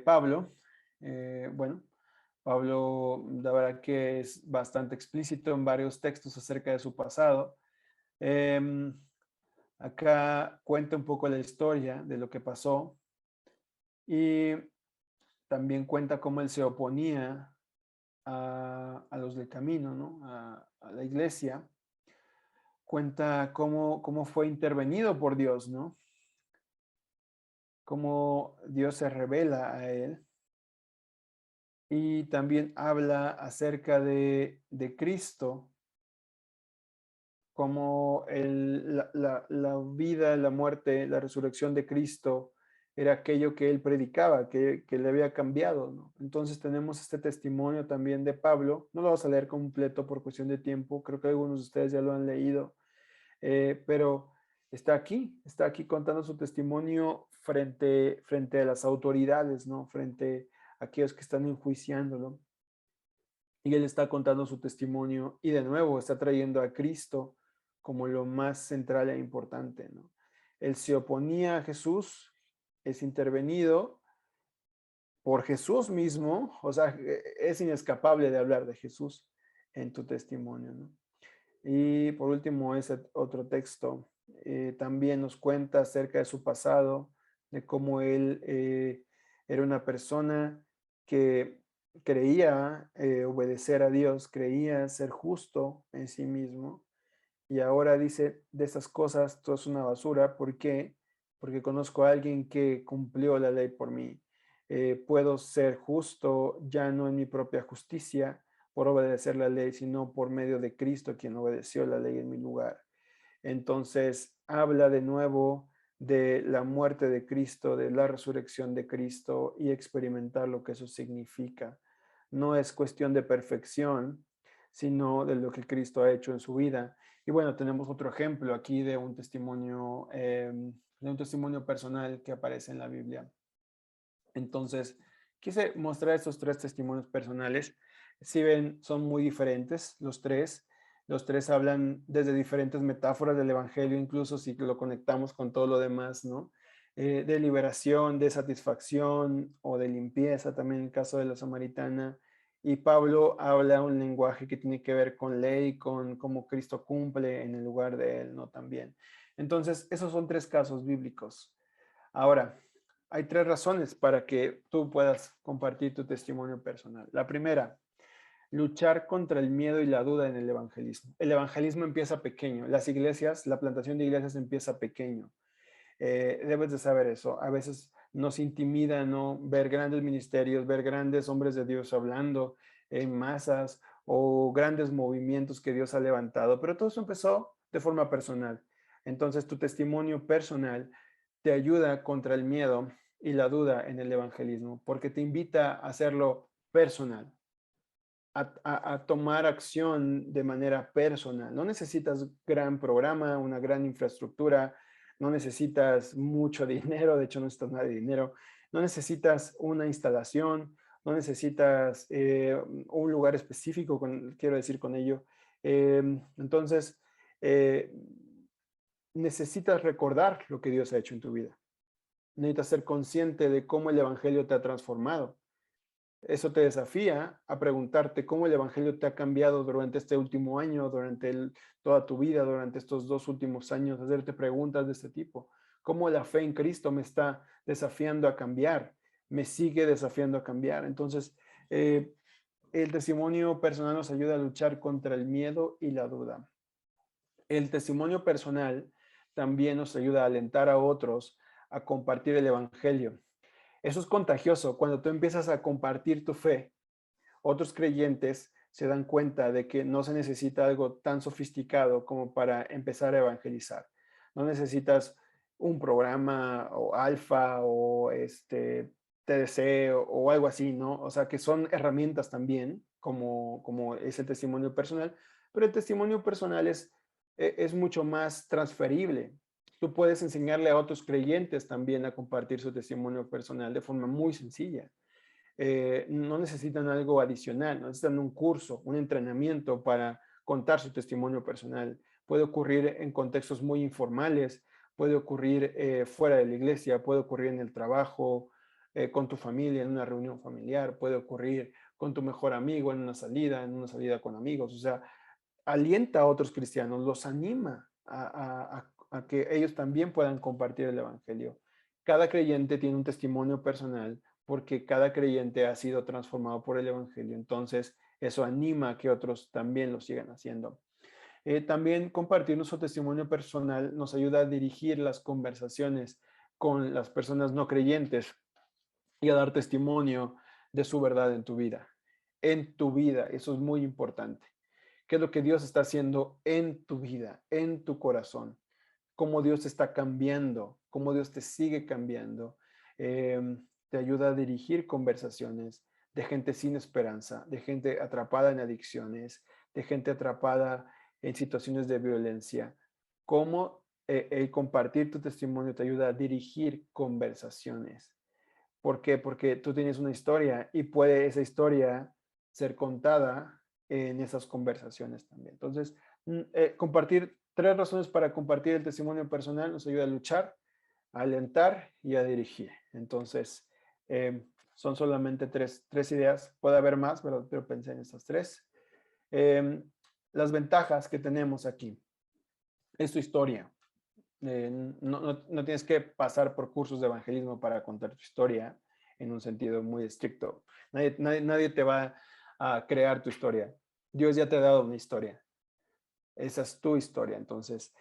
Pablo. Bueno, Pablo, la verdad que es bastante explícito en varios textos acerca de su pasado. Acá cuenta un poco la historia de lo que pasó y también cuenta cómo él se oponía a los del camino, ¿no? A la iglesia. Cuenta cómo fue intervenido por Dios, ¿no? Cómo Dios se revela a él. Y también habla acerca de Cristo, como la vida, la muerte, la resurrección de Cristo era aquello que él predicaba, que le había cambiado, ¿no? Entonces tenemos este testimonio también de Pablo. No lo vamos a leer completo por cuestión de tiempo, creo que algunos de ustedes ya lo han leído, pero está aquí contando su testimonio frente a las autoridades, ¿no? Frente a aquellos que están enjuiciándolo. Y él está contando su testimonio y de nuevo está trayendo a Cristo como lo más central e importante, ¿no? Él se oponía a Jesús, es intervenido por Jesús mismo, o sea, es inescapable de hablar de Jesús en tu testimonio, ¿no? Y por último, ese otro texto también nos cuenta acerca de su pasado, de cómo él era una persona que creía obedecer a Dios, creía ser justo en sí mismo, y ahora dice, de esas cosas, todo es una basura. ¿Por qué? Porque conozco a alguien que cumplió la ley por mí. Puedo ser justo ya no en mi propia justicia, por obedecer la ley, sino por medio de Cristo, quien obedeció la ley en mi lugar. Entonces, habla de nuevo de la muerte de Cristo, de la resurrección de Cristo y experimentar lo que eso significa. No es cuestión de perfección, sino de lo que Cristo ha hecho en su vida. Y bueno, tenemos otro ejemplo aquí de un testimonio de un testimonio personal que aparece en la Biblia. Entonces, quise mostrar estos 3 testimonios personales. Si ven, son muy diferentes los tres. Los 3 hablan desde diferentes metáforas del evangelio, incluso si lo conectamos con todo lo demás, ¿no? De liberación, de satisfacción o de limpieza, también en el caso de la samaritana. Y Pablo habla un lenguaje que tiene que ver con ley, con cómo Cristo cumple en el lugar de él, ¿no? También. Entonces, esos son 3 casos bíblicos. Ahora, hay 3 razones para que tú puedas compartir tu testimonio personal. La primera, luchar contra el miedo y la duda en el evangelismo. El evangelismo empieza pequeño. Las iglesias, la plantación de iglesias empieza pequeño. Debes de saber eso. A veces nos intimida, ¿no? Ver grandes ministerios, ver grandes hombres de Dios hablando en masas o grandes movimientos que Dios ha levantado, pero todo eso empezó de forma personal. Entonces, tu testimonio personal te ayuda contra el miedo y la duda en el evangelismo, porque te invita a hacerlo personal, a tomar acción de manera personal. No necesitas gran programa, una gran infraestructura, no necesitas mucho dinero, de hecho no necesitas nada de dinero, no necesitas una instalación, no necesitas un lugar específico, quiero decir con ello. Entonces, eh, necesitas recordar lo que Dios ha hecho en tu vida. Necesitas ser consciente de cómo el Evangelio te ha transformado. Eso te desafía a preguntarte cómo el Evangelio te ha cambiado durante este último año, durante toda tu vida, durante estos 2 últimos años, hacerte preguntas de este tipo. ¿Cómo la fe en Cristo me está desafiando a cambiar? Me sigue desafiando a cambiar. Entonces, el testimonio personal nos ayuda a luchar contra el miedo y la duda. El testimonio personal también nos ayuda a alentar a otros a compartir el Evangelio. Eso es contagioso. Cuando tú empiezas a compartir tu fe, otros creyentes se dan cuenta de que no se necesita algo tan sofisticado como para empezar a evangelizar. No necesitas un programa o alfa o TDC o algo así, ¿no? O sea, que son herramientas también, como es el testimonio personal, pero el testimonio personal es mucho más transferible. Tú puedes enseñarle a otros creyentes también a compartir su testimonio personal de forma muy sencilla. No necesitan algo adicional, no necesitan un curso, un entrenamiento para contar su testimonio personal. Puede ocurrir en contextos muy informales, puede ocurrir fuera de la iglesia, puede ocurrir en el trabajo, con tu familia, en una reunión familiar, puede ocurrir con tu mejor amigo en una salida con amigos. O sea, alienta a otros cristianos, los anima a que ellos también puedan compartir el Evangelio. Cada creyente tiene un testimonio personal porque cada creyente ha sido transformado por el Evangelio. Entonces, eso anima a que otros también lo sigan haciendo. También compartir nuestro testimonio personal nos ayuda a dirigir las conversaciones con las personas no creyentes y a dar testimonio de su verdad en tu vida. En tu vida, eso es muy importante. ¿Qué es lo que Dios está haciendo en tu vida, en tu corazón? Cómo Dios te está cambiando, cómo Dios te sigue cambiando. Te ayuda a dirigir conversaciones de gente sin esperanza, de gente atrapada en adicciones, de gente atrapada en situaciones de violencia. Cómo el compartir tu testimonio te ayuda a dirigir conversaciones. ¿Por qué? Porque tú tienes una historia y puede esa historia ser contada en esas conversaciones también. Entonces, compartir 3 razones para compartir el testimonio personal nos ayuda a luchar, a alentar y a dirigir. Entonces, son solamente tres ideas. Puede haber más, pero pensé en estas 3. Las ventajas que tenemos aquí es tu historia. No tienes que pasar por cursos de evangelismo para contar tu historia en un sentido muy estricto. Nadie te va a crear tu historia. Dios ya te ha dado una historia. Esa es tu historia. Entonces,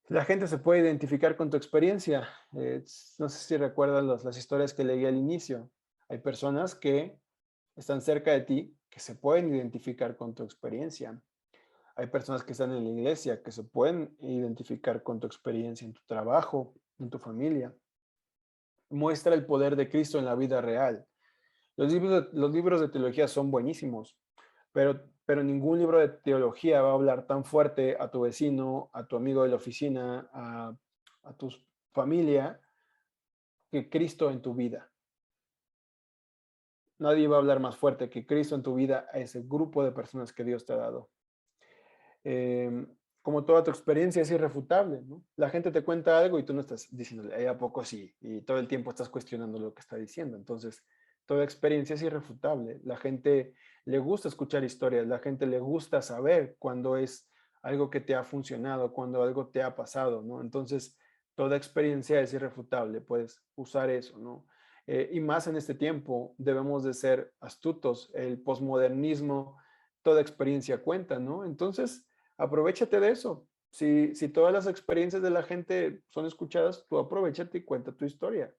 la gente se puede identificar con tu experiencia. No sé si recuerdas las historias que leí al inicio. Hay personas que están cerca de ti que se pueden identificar con tu experiencia. Hay personas que están en la iglesia que se pueden identificar con tu experiencia en tu trabajo, en tu familia. Muestra el poder de Cristo en la vida real. Los libros de teología son buenísimos, pero ningún libro de teología va a hablar tan fuerte a tu vecino, a tu amigo de la oficina, a tus familia que Cristo en tu vida. Nadie va a hablar más fuerte que Cristo en tu vida a ese grupo de personas que Dios te ha dado. Como toda tu experiencia es irrefutable, ¿no? La gente te cuenta algo y tú no estás diciéndole, ¿a poco sí? Y todo el tiempo estás cuestionando lo que está diciendo. Entonces, toda experiencia es irrefutable. La gente le gusta escuchar historias, la gente le gusta saber cuando es algo que te ha funcionado, cuando algo te ha pasado, ¿no? Entonces, toda experiencia es irrefutable, puedes usar eso, ¿no? Y más en este tiempo, debemos de ser astutos. El posmodernismo, toda experiencia cuenta, ¿no? Entonces, aprovéchate de eso. Si todas las experiencias de la gente son escuchadas, tú aprovéchate y cuenta tu historia.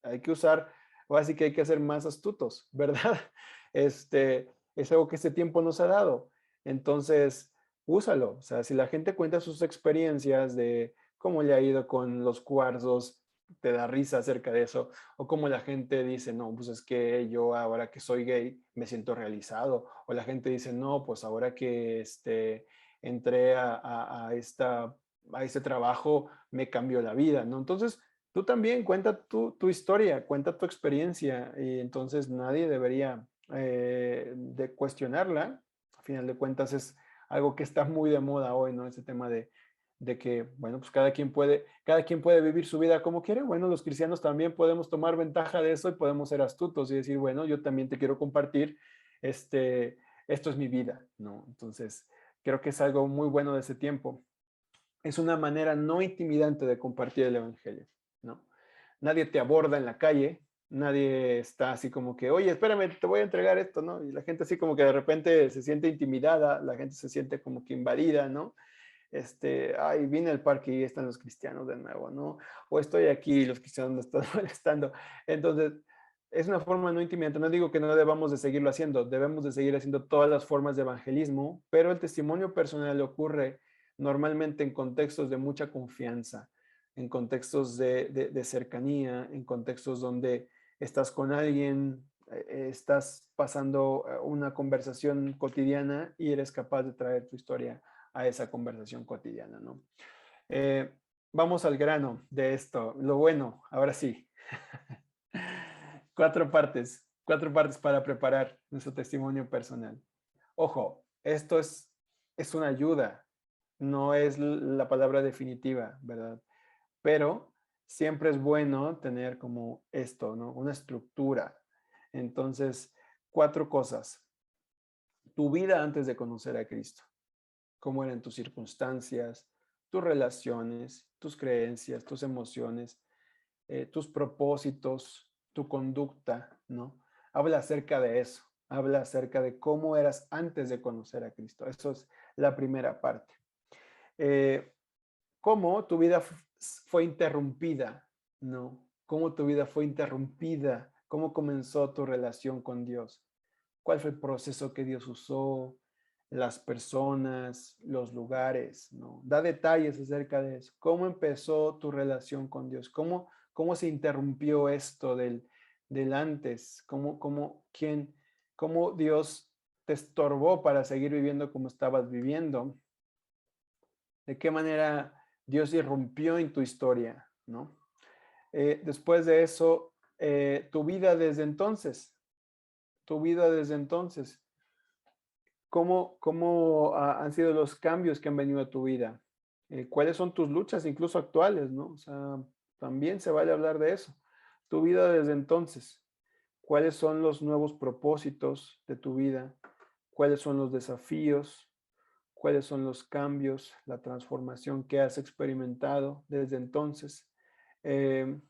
Hay que usar, así que hay que ser más astutos, ¿verdad? Es algo que este tiempo nos ha dado. Entonces, úsalo. O sea, si la gente cuenta sus experiencias de cómo le ha ido con los cuarzos, te da risa acerca de eso, o cómo la gente dice, no, pues es que yo ahora que soy gay me siento realizado, o la gente dice, no, pues ahora que entré a este trabajo me cambió la vida, ¿no? Entonces, tú también cuenta tu historia, cuenta tu experiencia y entonces nadie debería de cuestionarla. A final de cuentas es algo que está muy de moda hoy, ¿no? Ese tema de que, bueno, pues cada quien puede vivir su vida como quiere. Bueno, los cristianos también podemos tomar ventaja de eso y podemos ser astutos y decir, bueno, yo también te quiero compartir, esto es mi vida, ¿no? Entonces, creo que es algo muy bueno de ese tiempo. Es una manera no intimidante de compartir el evangelio, ¿no? Nadie te aborda en la calle, nadie está así como que, oye, espérame, te voy a entregar esto, ¿no? Y la gente así como que de repente se siente intimidada, la gente se siente como que invadida, ¿no? Ay, vine al parque y están los cristianos de nuevo, ¿no? O estoy aquí y los cristianos me están molestando. Entonces, es una forma no intimidante. No digo que no debamos de seguirlo haciendo, debemos de seguir haciendo todas las formas de evangelismo, pero el testimonio personal ocurre normalmente en contextos de mucha confianza, en contextos de cercanía, en contextos donde estás con alguien, estás pasando una conversación cotidiana y eres capaz de traer tu historia a esa conversación cotidiana, ¿no? Vamos al grano de esto. Lo bueno, ahora sí. Cuatro partes para preparar nuestro testimonio personal. Ojo, esto es una ayuda, no es la palabra definitiva, ¿verdad? Pero siempre es bueno tener como esto, ¿no? Una estructura. Entonces, 4 cosas. Tu vida antes de conocer a Cristo. Cómo eran tus circunstancias, tus relaciones, tus creencias, tus emociones, tus propósitos, tu conducta, ¿no? Habla acerca de eso, habla acerca de cómo eras antes de conocer a Cristo. Eso es la primera parte. Cómo tu vida fue interrumpida, ¿no? Cómo tu vida fue interrumpida, cómo comenzó tu relación con Dios, cuál fue el proceso que Dios usó, las personas, los lugares, ¿no? Da detalles acerca de eso. ¿Cómo empezó tu relación con Dios? ¿Cómo se interrumpió esto del antes? ¿Cómo Dios te estorbó para seguir viviendo como estabas viviendo? ¿De qué manera Dios irrumpió en tu historia, ¿no? Después de eso, tu vida desde entonces, ¿Cómo han sido los cambios que han venido a tu vida? ¿Cuáles son tus luchas, incluso actuales, ¿no? O sea, también se vale hablar de eso. Tu vida desde entonces. ¿Cuáles son los nuevos propósitos de tu vida? ¿Cuáles son los desafíos? ¿Cuáles son los cambios, la transformación que has experimentado desde entonces? Eh,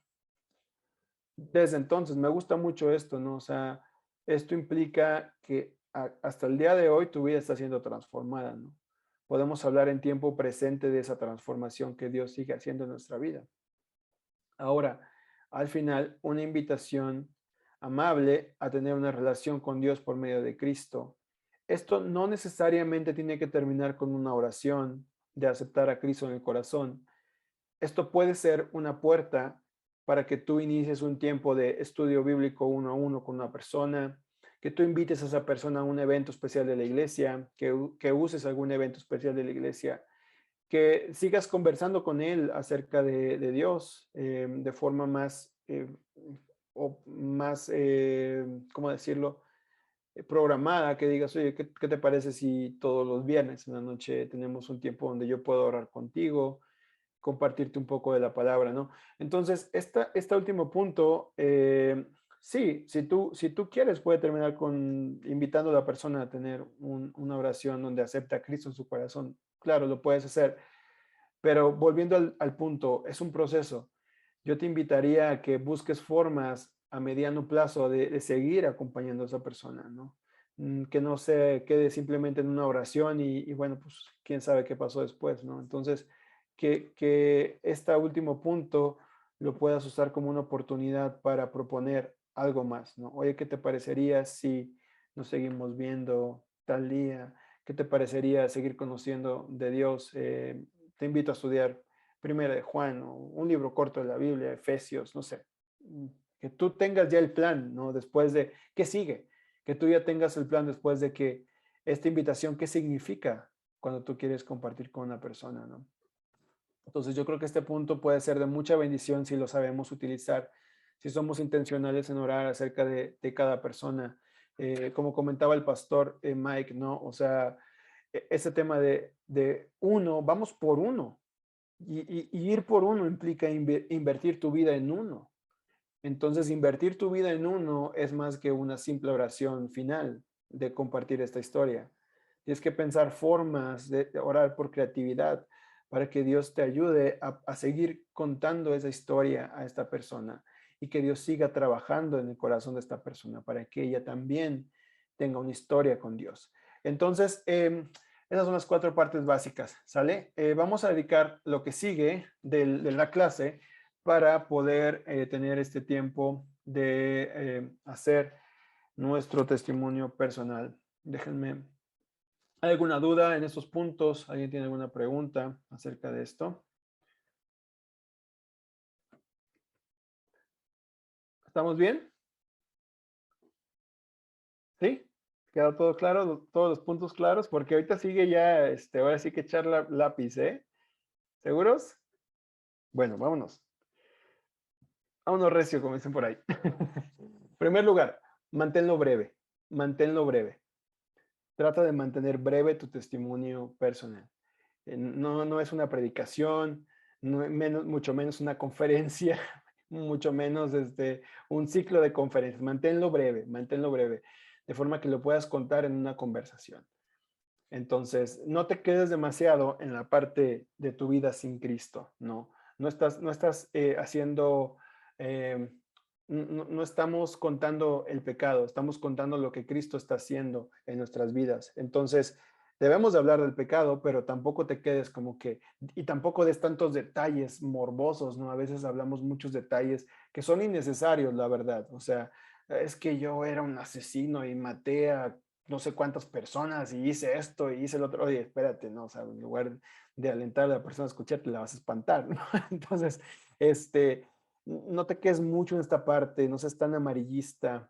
Desde entonces, me gusta mucho esto, ¿no? O sea, esto implica que hasta el día de hoy tu vida está siendo transformada, ¿no? Podemos hablar en tiempo presente de esa transformación que Dios sigue haciendo en nuestra vida. Ahora, al final, una invitación amable a tener una relación con Dios por medio de Cristo. Esto no necesariamente tiene que terminar con una oración de aceptar a Cristo en el corazón. Esto puede ser una puerta para que tú inicies un tiempo de estudio bíblico 1 a 1 con una persona, que tú invites a esa persona a un evento especial de la iglesia, que uses algún evento especial de la iglesia que sigas conversando con él acerca de Dios de forma más, o más, ¿cómo decirlo? Programada, que digas, oye, ¿qué te parece si todos los viernes en la noche tenemos un tiempo donde yo puedo orar contigo, compartirte un poco de la palabra, ¿no? Entonces, este último punto, sí, si tú quieres, puede terminar con invitando a la persona a tener una oración donde acepta a Cristo en su corazón. Claro, lo puedes hacer, pero volviendo al punto, es un proceso. Yo te invitaría a que busques formas a mediano plazo de seguir acompañando a esa persona, ¿no? Que no se quede simplemente en una oración y bueno, pues quién sabe qué pasó después, ¿no? Entonces, que este último punto lo puedas usar como una oportunidad para proponer algo más, ¿no? Oye, ¿qué te parecería si nos seguimos viendo tal día? ¿Qué te parecería seguir conociendo de Dios? Te invito a estudiar Primera de Juan o un libro corto de la Biblia, Efesios, no sé. Que tú tengas ya el plan, ¿no? Después de, ¿qué sigue? Que tú ya tengas el plan después de que esta invitación, ¿qué significa cuando tú quieres compartir con una persona, ¿no? Entonces yo creo que este punto puede ser de mucha bendición si lo sabemos utilizar, si somos intencionales en orar acerca de cada persona. Como comentaba el pastor Mike, ¿no? O sea, ese tema de uno, vamos por uno. Y ir por uno implica invertir tu vida en uno. Entonces, invertir tu vida en uno es más que una simple oración final de compartir esta historia. Tienes que pensar formas de orar por creatividad para que Dios te ayude a seguir contando esa historia a esta persona y que Dios siga trabajando en el corazón de esta persona para que ella también tenga una historia con Dios. Entonces, esas son las 4 partes básicas, ¿sale? Vamos a dedicar lo que sigue de la clase para poder tener este tiempo de hacer nuestro testimonio personal. Déjenme. ¿Hay alguna duda en estos puntos? ¿Alguien tiene alguna pregunta acerca de esto? ¿Estamos bien? ¿Sí? ¿Queda todo claro? ¿Todos los puntos claros? Porque ahorita sigue ya, ahora sí que echar lápiz, ¿eh? ¿Seguros? Bueno, vámonos. Vámonos recio, como dicen por ahí. En primer lugar, manténlo breve. Manténlo breve. Trata de mantener breve tu testimonio personal. No es una predicación, mucho menos una conferencia, mucho menos un ciclo de conferencias. Manténlo breve, de forma que lo puedas contar en una conversación. Entonces, no te quedes demasiado en la parte de tu vida sin Cristo, ¿no? No estás haciendo, no estamos contando el pecado, estamos contando lo que Cristo está haciendo en nuestras vidas. Entonces, debemos de hablar del pecado, pero tampoco te quedes como que, y tampoco des tantos detalles morbosos, ¿no? A veces hablamos muchos detalles que son innecesarios, la verdad. O sea, es que yo era un asesino y maté a no sé cuántas personas y hice esto y hice el otro. Oye, espérate, ¿no? O sea, en lugar de alentar a la persona a escucharte, la vas a espantar, ¿no? Entonces, no te quedes mucho en esta parte, no seas tan amarillista,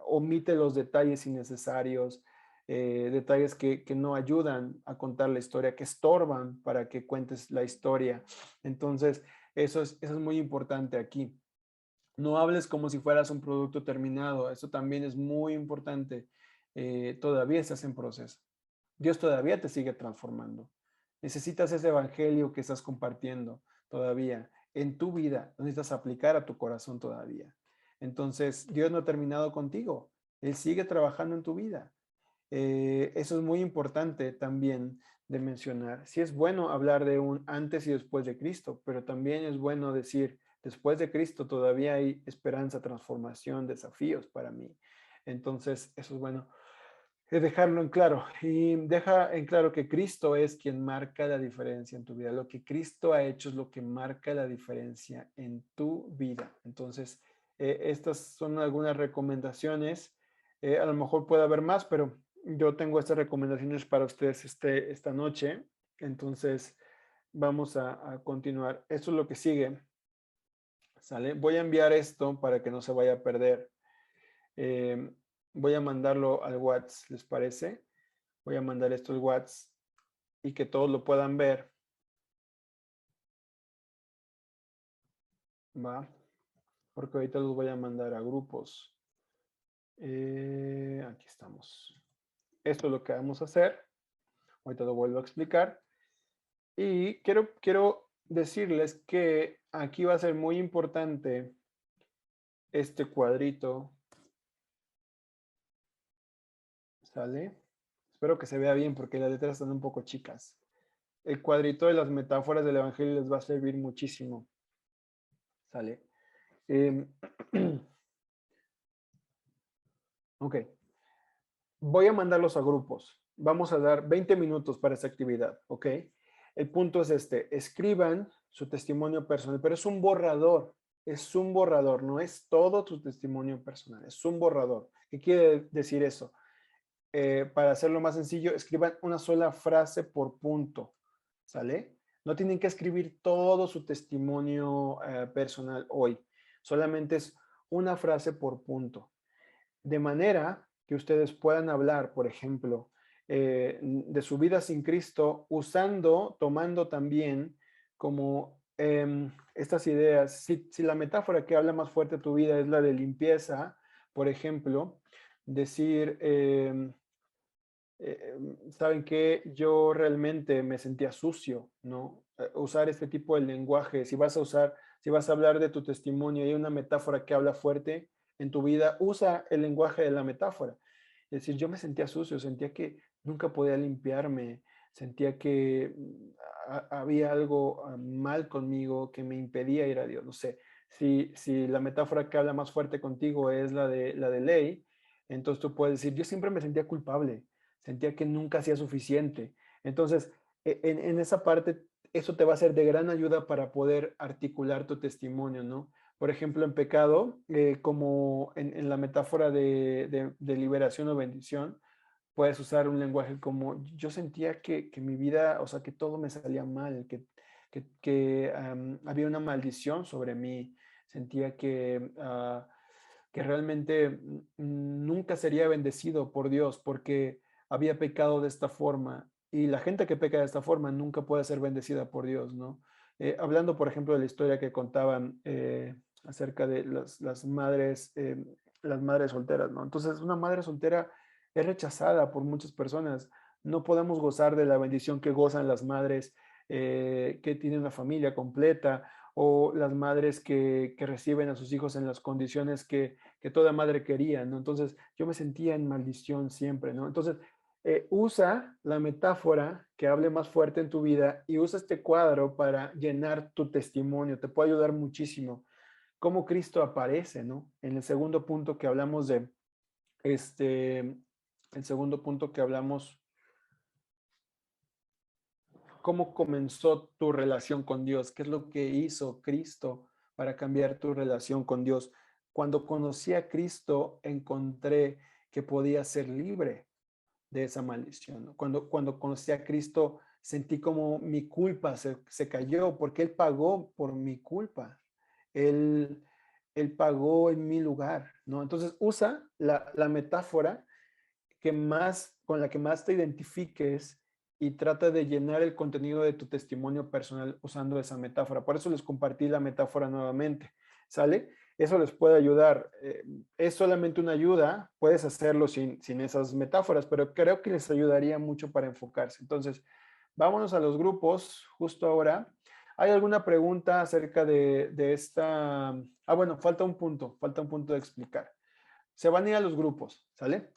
omite los detalles innecesarios, detalles que no ayudan a contar la historia, que estorban para que cuentes la historia. Entonces, eso es muy importante aquí. No hables como si fueras un producto terminado. Eso también es muy importante. Todavía estás en proceso. Dios todavía te sigue transformando. Necesitas ese evangelio que estás compartiendo todavía en tu vida. Lo necesitas aplicar a tu corazón todavía. Entonces, Dios no ha terminado contigo. Él sigue trabajando en tu vida. Eso es muy importante también de mencionar. Sí es bueno hablar de un antes y después de Cristo, pero también es bueno decir, después de Cristo todavía hay esperanza, transformación, desafíos para mí. Entonces, eso es bueno dejarlo en claro. Y deja en claro que Cristo es quien marca la diferencia en tu vida. Lo que Cristo ha hecho es lo que marca la diferencia en tu vida. Entonces, estas son algunas recomendaciones. A lo mejor puede haber más, pero yo tengo estas recomendaciones para ustedes esta noche. Entonces, vamos a continuar. Esto es lo que sigue. ¿Sale? Voy a enviar esto para que no se vaya a perder. Voy a mandarlo al WhatsApp, ¿les parece? Voy a mandar esto al WhatsApp y que todos lo puedan ver. Va, porque ahorita los voy a mandar a grupos. Aquí estamos. Esto es lo que vamos a hacer. Ahorita lo vuelvo a explicar. Y quiero decirles que aquí va a ser muy importante este cuadrito. ¿Sale? Espero que se vea bien porque las letras están un poco chicas. El cuadrito de las metáforas del Evangelio les va a servir muchísimo. ¿Sale? Ok. Voy a mandarlos a grupos. Vamos a dar 20 minutos para esta actividad, ¿ok? El punto es este, escriban su testimonio personal, pero es un borrador, no es todo tu testimonio personal, es un borrador. ¿Qué quiere decir eso? Para hacerlo más sencillo, escriban una sola frase por punto, ¿sale? No tienen que escribir todo su testimonio personal hoy, solamente es una frase por punto. De manera que ustedes puedan hablar, por ejemplo, de su vida sin Cristo, tomando también como estas ideas. Si la metáfora que habla más fuerte de tu vida es la de limpieza, por ejemplo, decir, ¿saben qué? Yo realmente me sentía sucio, ¿no? Usar este tipo de lenguaje, si vas a hablar de tu testimonio y hay una metáfora que habla fuerte en tu vida, usa el lenguaje de la metáfora. Es decir, yo me sentía sucio, sentía que nunca podía limpiarme, sentía que había algo mal conmigo que me impedía ir a Dios, no sé. Si la metáfora que habla más fuerte contigo es la de ley, entonces tú puedes decir, yo siempre me sentía culpable, sentía que nunca hacía suficiente. Entonces, en esa parte, eso te va a ser de gran ayuda para poder articular tu testimonio, ¿no? Por ejemplo, en pecado, como en la metáfora de liberación o bendición, puedes usar un lenguaje como, yo sentía que mi vida, o sea, que todo me salía mal, que había una maldición sobre mí, sentía que realmente nunca sería bendecido por Dios porque había pecado de esta forma y la gente que peca de esta forma nunca puede ser bendecida por Dios, ¿no? Hablando, por ejemplo, de la historia que contaban acerca de las madres solteras, ¿no? Entonces, una madre soltera es rechazada por muchas personas. No podemos gozar de la bendición que gozan las madres que tienen una familia completa o las madres que reciben a sus hijos en las condiciones que toda madre quería, ¿no? Entonces yo me sentía en maldición siempre, ¿no? Entonces usa la metáfora que hable más fuerte en tu vida y usa este cuadro para llenar tu testimonio, te puede ayudar muchísimo. Cómo Cristo aparece, ¿no? En el segundo punto que hablamos el segundo punto que hablamos, cómo comenzó tu relación con Dios, qué es lo que hizo Cristo para cambiar tu relación con Dios. Cuando conocí a Cristo, encontré que podía ser libre de esa maldición, ¿no? Cuando conocí a Cristo, sentí como mi culpa se cayó porque Él pagó por mi culpa. Él, él pagó en mi lugar, ¿no? Entonces usa la metáfora con la que más te identifiques y trata de llenar el contenido de tu testimonio personal usando esa metáfora. Por eso les compartí la metáfora nuevamente, ¿sale? Eso les puede ayudar. Es solamente una ayuda, puedes hacerlo sin esas metáforas, pero creo que les ayudaría mucho para enfocarse. Entonces, vámonos a los grupos justo ahora. ¿Hay alguna pregunta acerca de esta? Ah, bueno, falta un punto de explicar. Se van a ir a los grupos, ¿sale?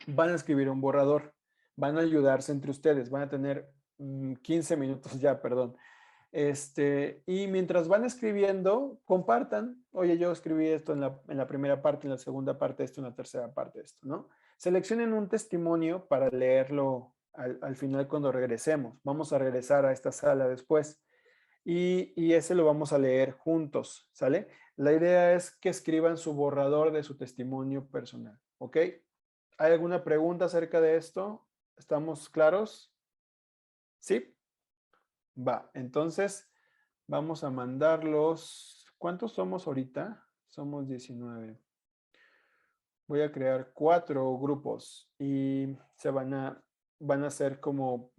Van a escribir un borrador, van a ayudarse entre ustedes, van a tener 15 minutos ya, perdón. Y mientras van escribiendo, compartan, oye, yo escribí esto en la primera parte, en la segunda parte esto, en la tercera parte esto, ¿no? Seleccionen un testimonio para leerlo al final cuando regresemos. Vamos a regresar a esta sala después y ese lo vamos a leer juntos, ¿sale? La idea es que escriban su borrador de su testimonio personal, ¿ok? ¿Hay alguna pregunta acerca de esto? ¿Estamos claros? ¿Sí? Va, entonces vamos a mandarlos. ¿Cuántos somos ahorita? Somos 19. Voy a crear 4 grupos y van a ser como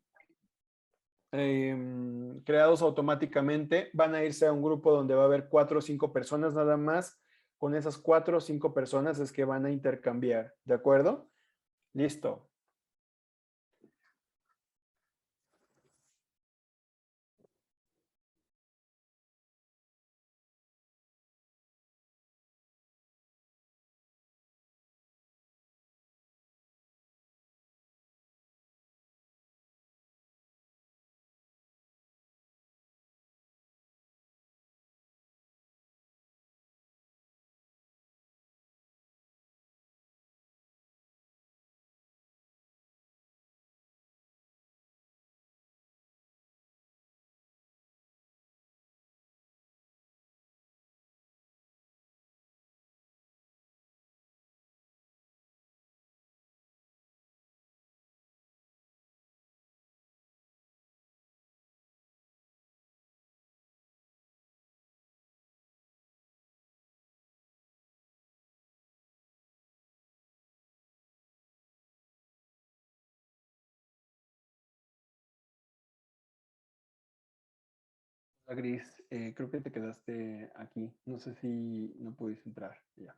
creados automáticamente, van a irse a un grupo donde va a haber 4 o 5 personas nada más. Con esas 4 o 5 personas es que van a intercambiar, ¿de acuerdo? Listo. Gris, creo que te quedaste aquí. No sé si no pudiste entrar. Ya.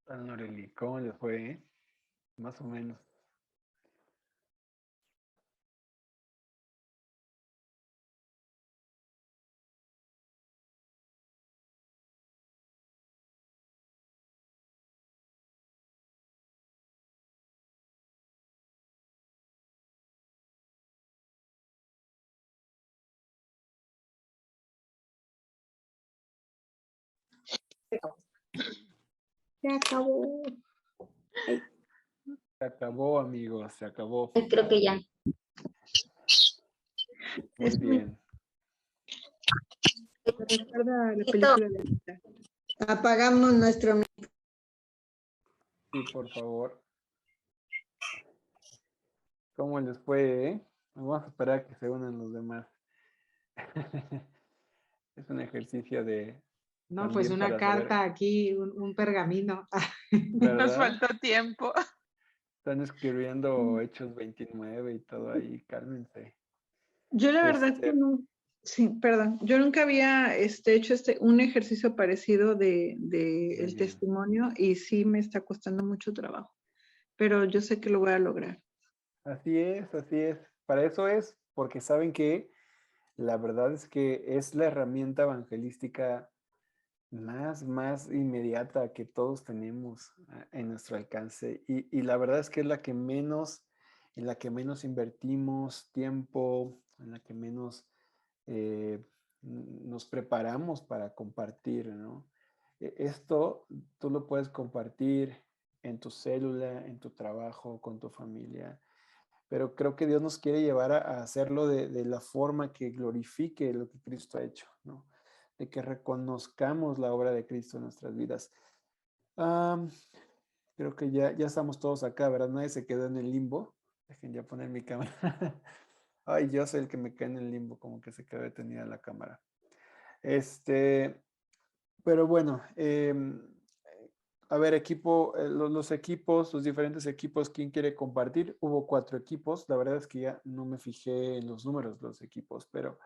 Noreli, ¿cómo les fue, Más o menos. Se acabó. Se acabó, amigos, se acabó. Creo que ya. Muy bien. Me recuerda a la película de Anita. Apagamos nuestro. Sí, por favor. ¿Cómo les fue, Vamos a esperar a que se unan los demás. Es un ejercicio de... No, pues también una para saber, carta aquí, un pergamino. Nos ¿verdad? faltó tiempo. Están escribiendo Hechos 29 y todo ahí, cálmense. Yo la verdad que no, sí, perdón, yo nunca había hecho un ejercicio parecido de Muy el bien. testimonio y sí me está costando mucho trabajo, pero yo sé que lo voy a lograr. Así es, así es. Para eso es, porque saben que la verdad es que es la herramienta evangelística más inmediata que todos tenemos en nuestro alcance. Y la verdad es que es la que menos, en la que menos invertimos tiempo, en la que menos nos preparamos para compartir, ¿no? Esto tú lo puedes compartir en tu célula, en tu trabajo, con tu familia, pero creo que Dios nos quiere llevar a hacerlo de la forma que glorifique lo que Cristo ha hecho, ¿no? De que reconozcamos la obra de Cristo en nuestras vidas. Creo que ya estamos todos acá, ¿verdad? Nadie se quedó en el limbo. Dejen ya poner mi cámara. Ay, yo soy el que me queda en el limbo, como que se quedó detenida la cámara. Pero bueno, a ver, equipo, los equipos, los diferentes equipos, ¿quién quiere compartir? Hubo 4 equipos, la verdad es que ya no me fijé en los números de los equipos, pero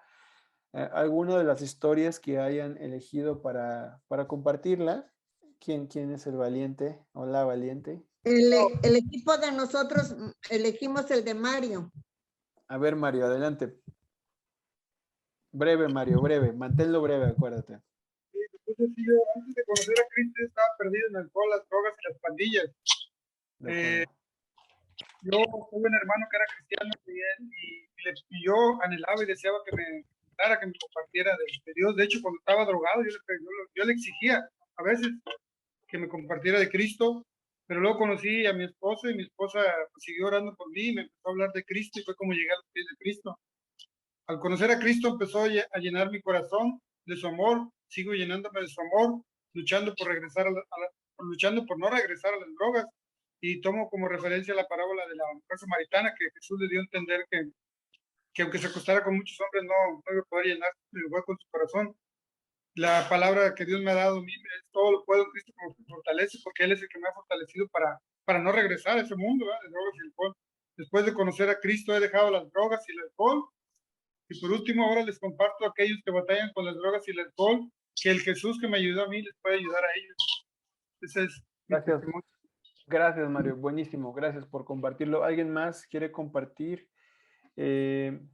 alguna de las historias que hayan elegido para compartirla. ¿Quién es el valiente o la valiente? El equipo de nosotros elegimos el de Mario. A ver, Mario, adelante. Breve, Mario, breve. Manténlo breve, acuérdate. Sí, entonces sí, yo antes de conocer a Cristo yo estaba perdido en el alcohol, las drogas y las pandillas. De acuerdo. Yo tuve un hermano que era cristiano y yo anhelaba y deseaba que me contara, que me compartiera de Dios. De hecho, cuando estaba drogado, yo le exigía a veces que me compartiera de Cristo, pero luego conocí a mi esposa y mi esposa siguió orando por mí y me empezó a hablar de Cristo y fue como llegué a los pies de Cristo. Al conocer a Cristo empezó a llenar mi corazón de su amor, sigo llenándome de su amor, luchando por luchando por no regresar a las drogas, y tomo como referencia la parábola de la mujer samaritana, que Jesús le dio a entender que aunque se acostara con muchos hombres no iba a poder llenar el hueco en su corazón. La palabra que Dios me ha dado a mí es: todo lo puedo en Cristo que me fortalece, porque Él es el que me ha fortalecido para no regresar a ese mundo, ¿verdad?, de drogas y alcohol. Después de conocer a Cristo he dejado las drogas y el alcohol. Y por último, ahora les comparto a aquellos que batallan con las drogas y el alcohol, que el Jesús que me ayudó a mí les puede ayudar a ellos. Ese es mi Gracias. testimonio. Gracias, Mario. Buenísimo. Gracias por compartirlo. ¿Alguien más quiere compartir? ¿Quién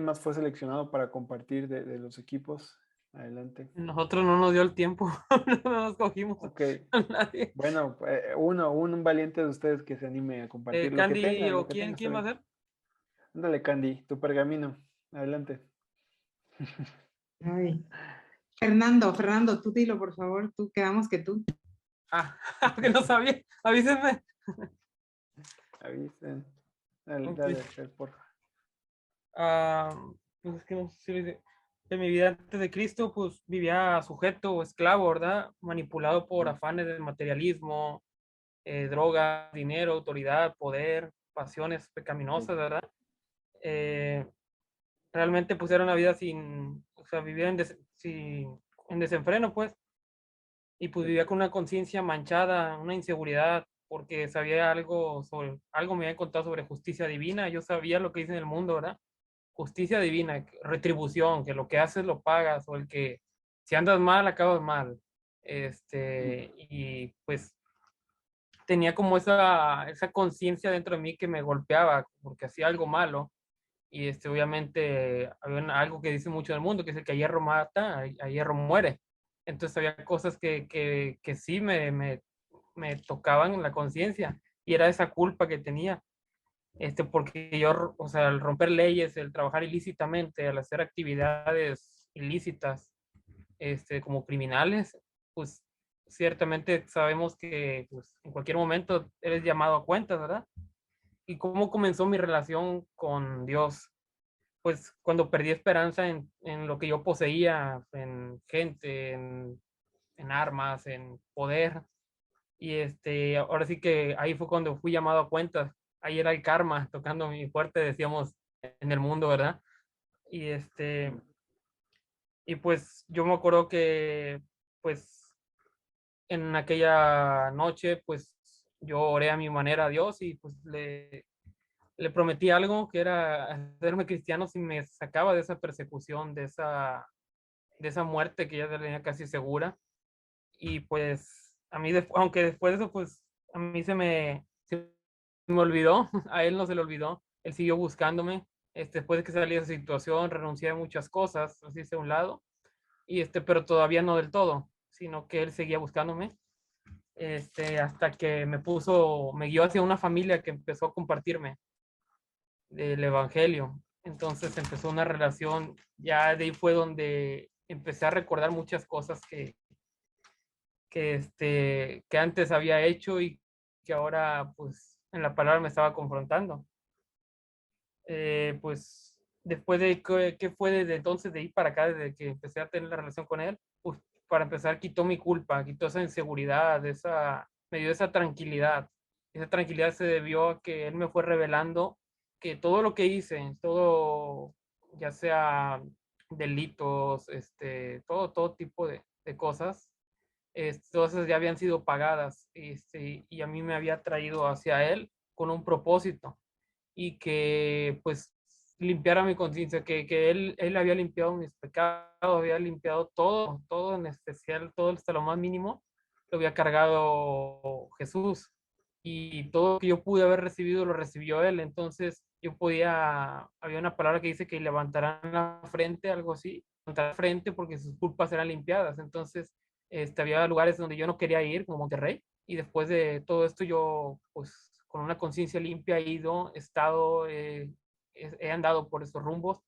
más fue seleccionado para compartir de los equipos? Adelante. Nosotros no nos dio el tiempo, no nos cogimos Ok. a nadie. Bueno, un valiente de ustedes que se anime a compartir lo que Candy, tengan. Lo ¿o que quién tengan, va a hacer? Ándale, Candy, tu pergamino. Adelante. Ay. Fernando, tú dilo, por favor, tú, quedamos que tú. Que no sabía, avísenme. Avisen. Dale, Ok. dale, por favor. Pues es que no sé si en mi vida antes de Cristo, pues vivía sujeto o esclavo, ¿verdad? Manipulado por afanes del materialismo, droga, dinero, autoridad, poder, pasiones pecaminosas, ¿verdad? Realmente pues era una vida o sea, vivía en desenfreno, pues, y pues vivía con una conciencia manchada, una inseguridad, porque sabía algo me habían contado sobre justicia divina, yo sabía lo que dice en el mundo, ¿verdad? Justicia divina, retribución, que lo que haces lo pagas, o el que si andas mal, acabas mal. Y pues tenía como esa conciencia dentro de mí que me golpeaba porque hacía algo malo. Y obviamente había algo que dice mucho en el mundo, que es el que a hierro mata, a hierro muere. Entonces había cosas que sí me tocaban en la conciencia y era esa culpa que tenía. Porque yo, o sea, al romper leyes, el trabajar ilícitamente, al hacer actividades ilícitas, como criminales, pues ciertamente sabemos que pues, en cualquier momento eres llamado a cuentas, ¿verdad? ¿Y cómo comenzó mi relación con Dios? Pues cuando perdí esperanza en lo que yo poseía, en gente, en armas, en poder. Y ahora sí que ahí fue cuando fui llamado a cuentas. Ahí era el karma tocando mi puerta, decíamos, en el mundo, ¿verdad? Y y pues yo me acuerdo que pues en aquella noche pues yo oré a mi manera a Dios y pues le prometí algo que era hacerme cristiano si me sacaba de esa persecución, de esa muerte que ya tenía casi segura. Y pues a mí, aunque después de eso, pues a mí se me olvidó, a él no se le olvidó, él siguió buscándome. Después de que salí de esa situación, renuncié a muchas cosas, así de un lado, pero todavía no del todo, sino que él seguía buscándome, hasta que me guió hacia una familia que empezó a compartirme del evangelio. Entonces empezó una relación, ya de ahí fue donde empecé a recordar muchas cosas que antes había hecho y que ahora pues en la palabra me estaba confrontando. Pues después de que fue desde entonces de ir para acá, desde que empecé a tener la relación con él, pues para empezar quitó mi culpa, quitó esa inseguridad, me dio esa tranquilidad. Esa tranquilidad se debió a que él me fue revelando que todo lo que hice, todo, ya sea delitos, todo tipo de cosas, todas esas ya habían sido pagadas, y a mí me había traído hacia él con un propósito y que pues limpiara mi conciencia, que él había limpiado mis pecados, había limpiado todo en especial, todo hasta lo más mínimo, lo había cargado Jesús y todo lo que yo pude haber recibido lo recibió él. Entonces había una palabra que dice que levantarán la frente, algo así, levantar la frente porque sus culpas eran limpiadas. Entonces había lugares donde yo no quería ir, como Monterrey, y después de todo esto yo pues con una conciencia limpia he andado por esos rumbos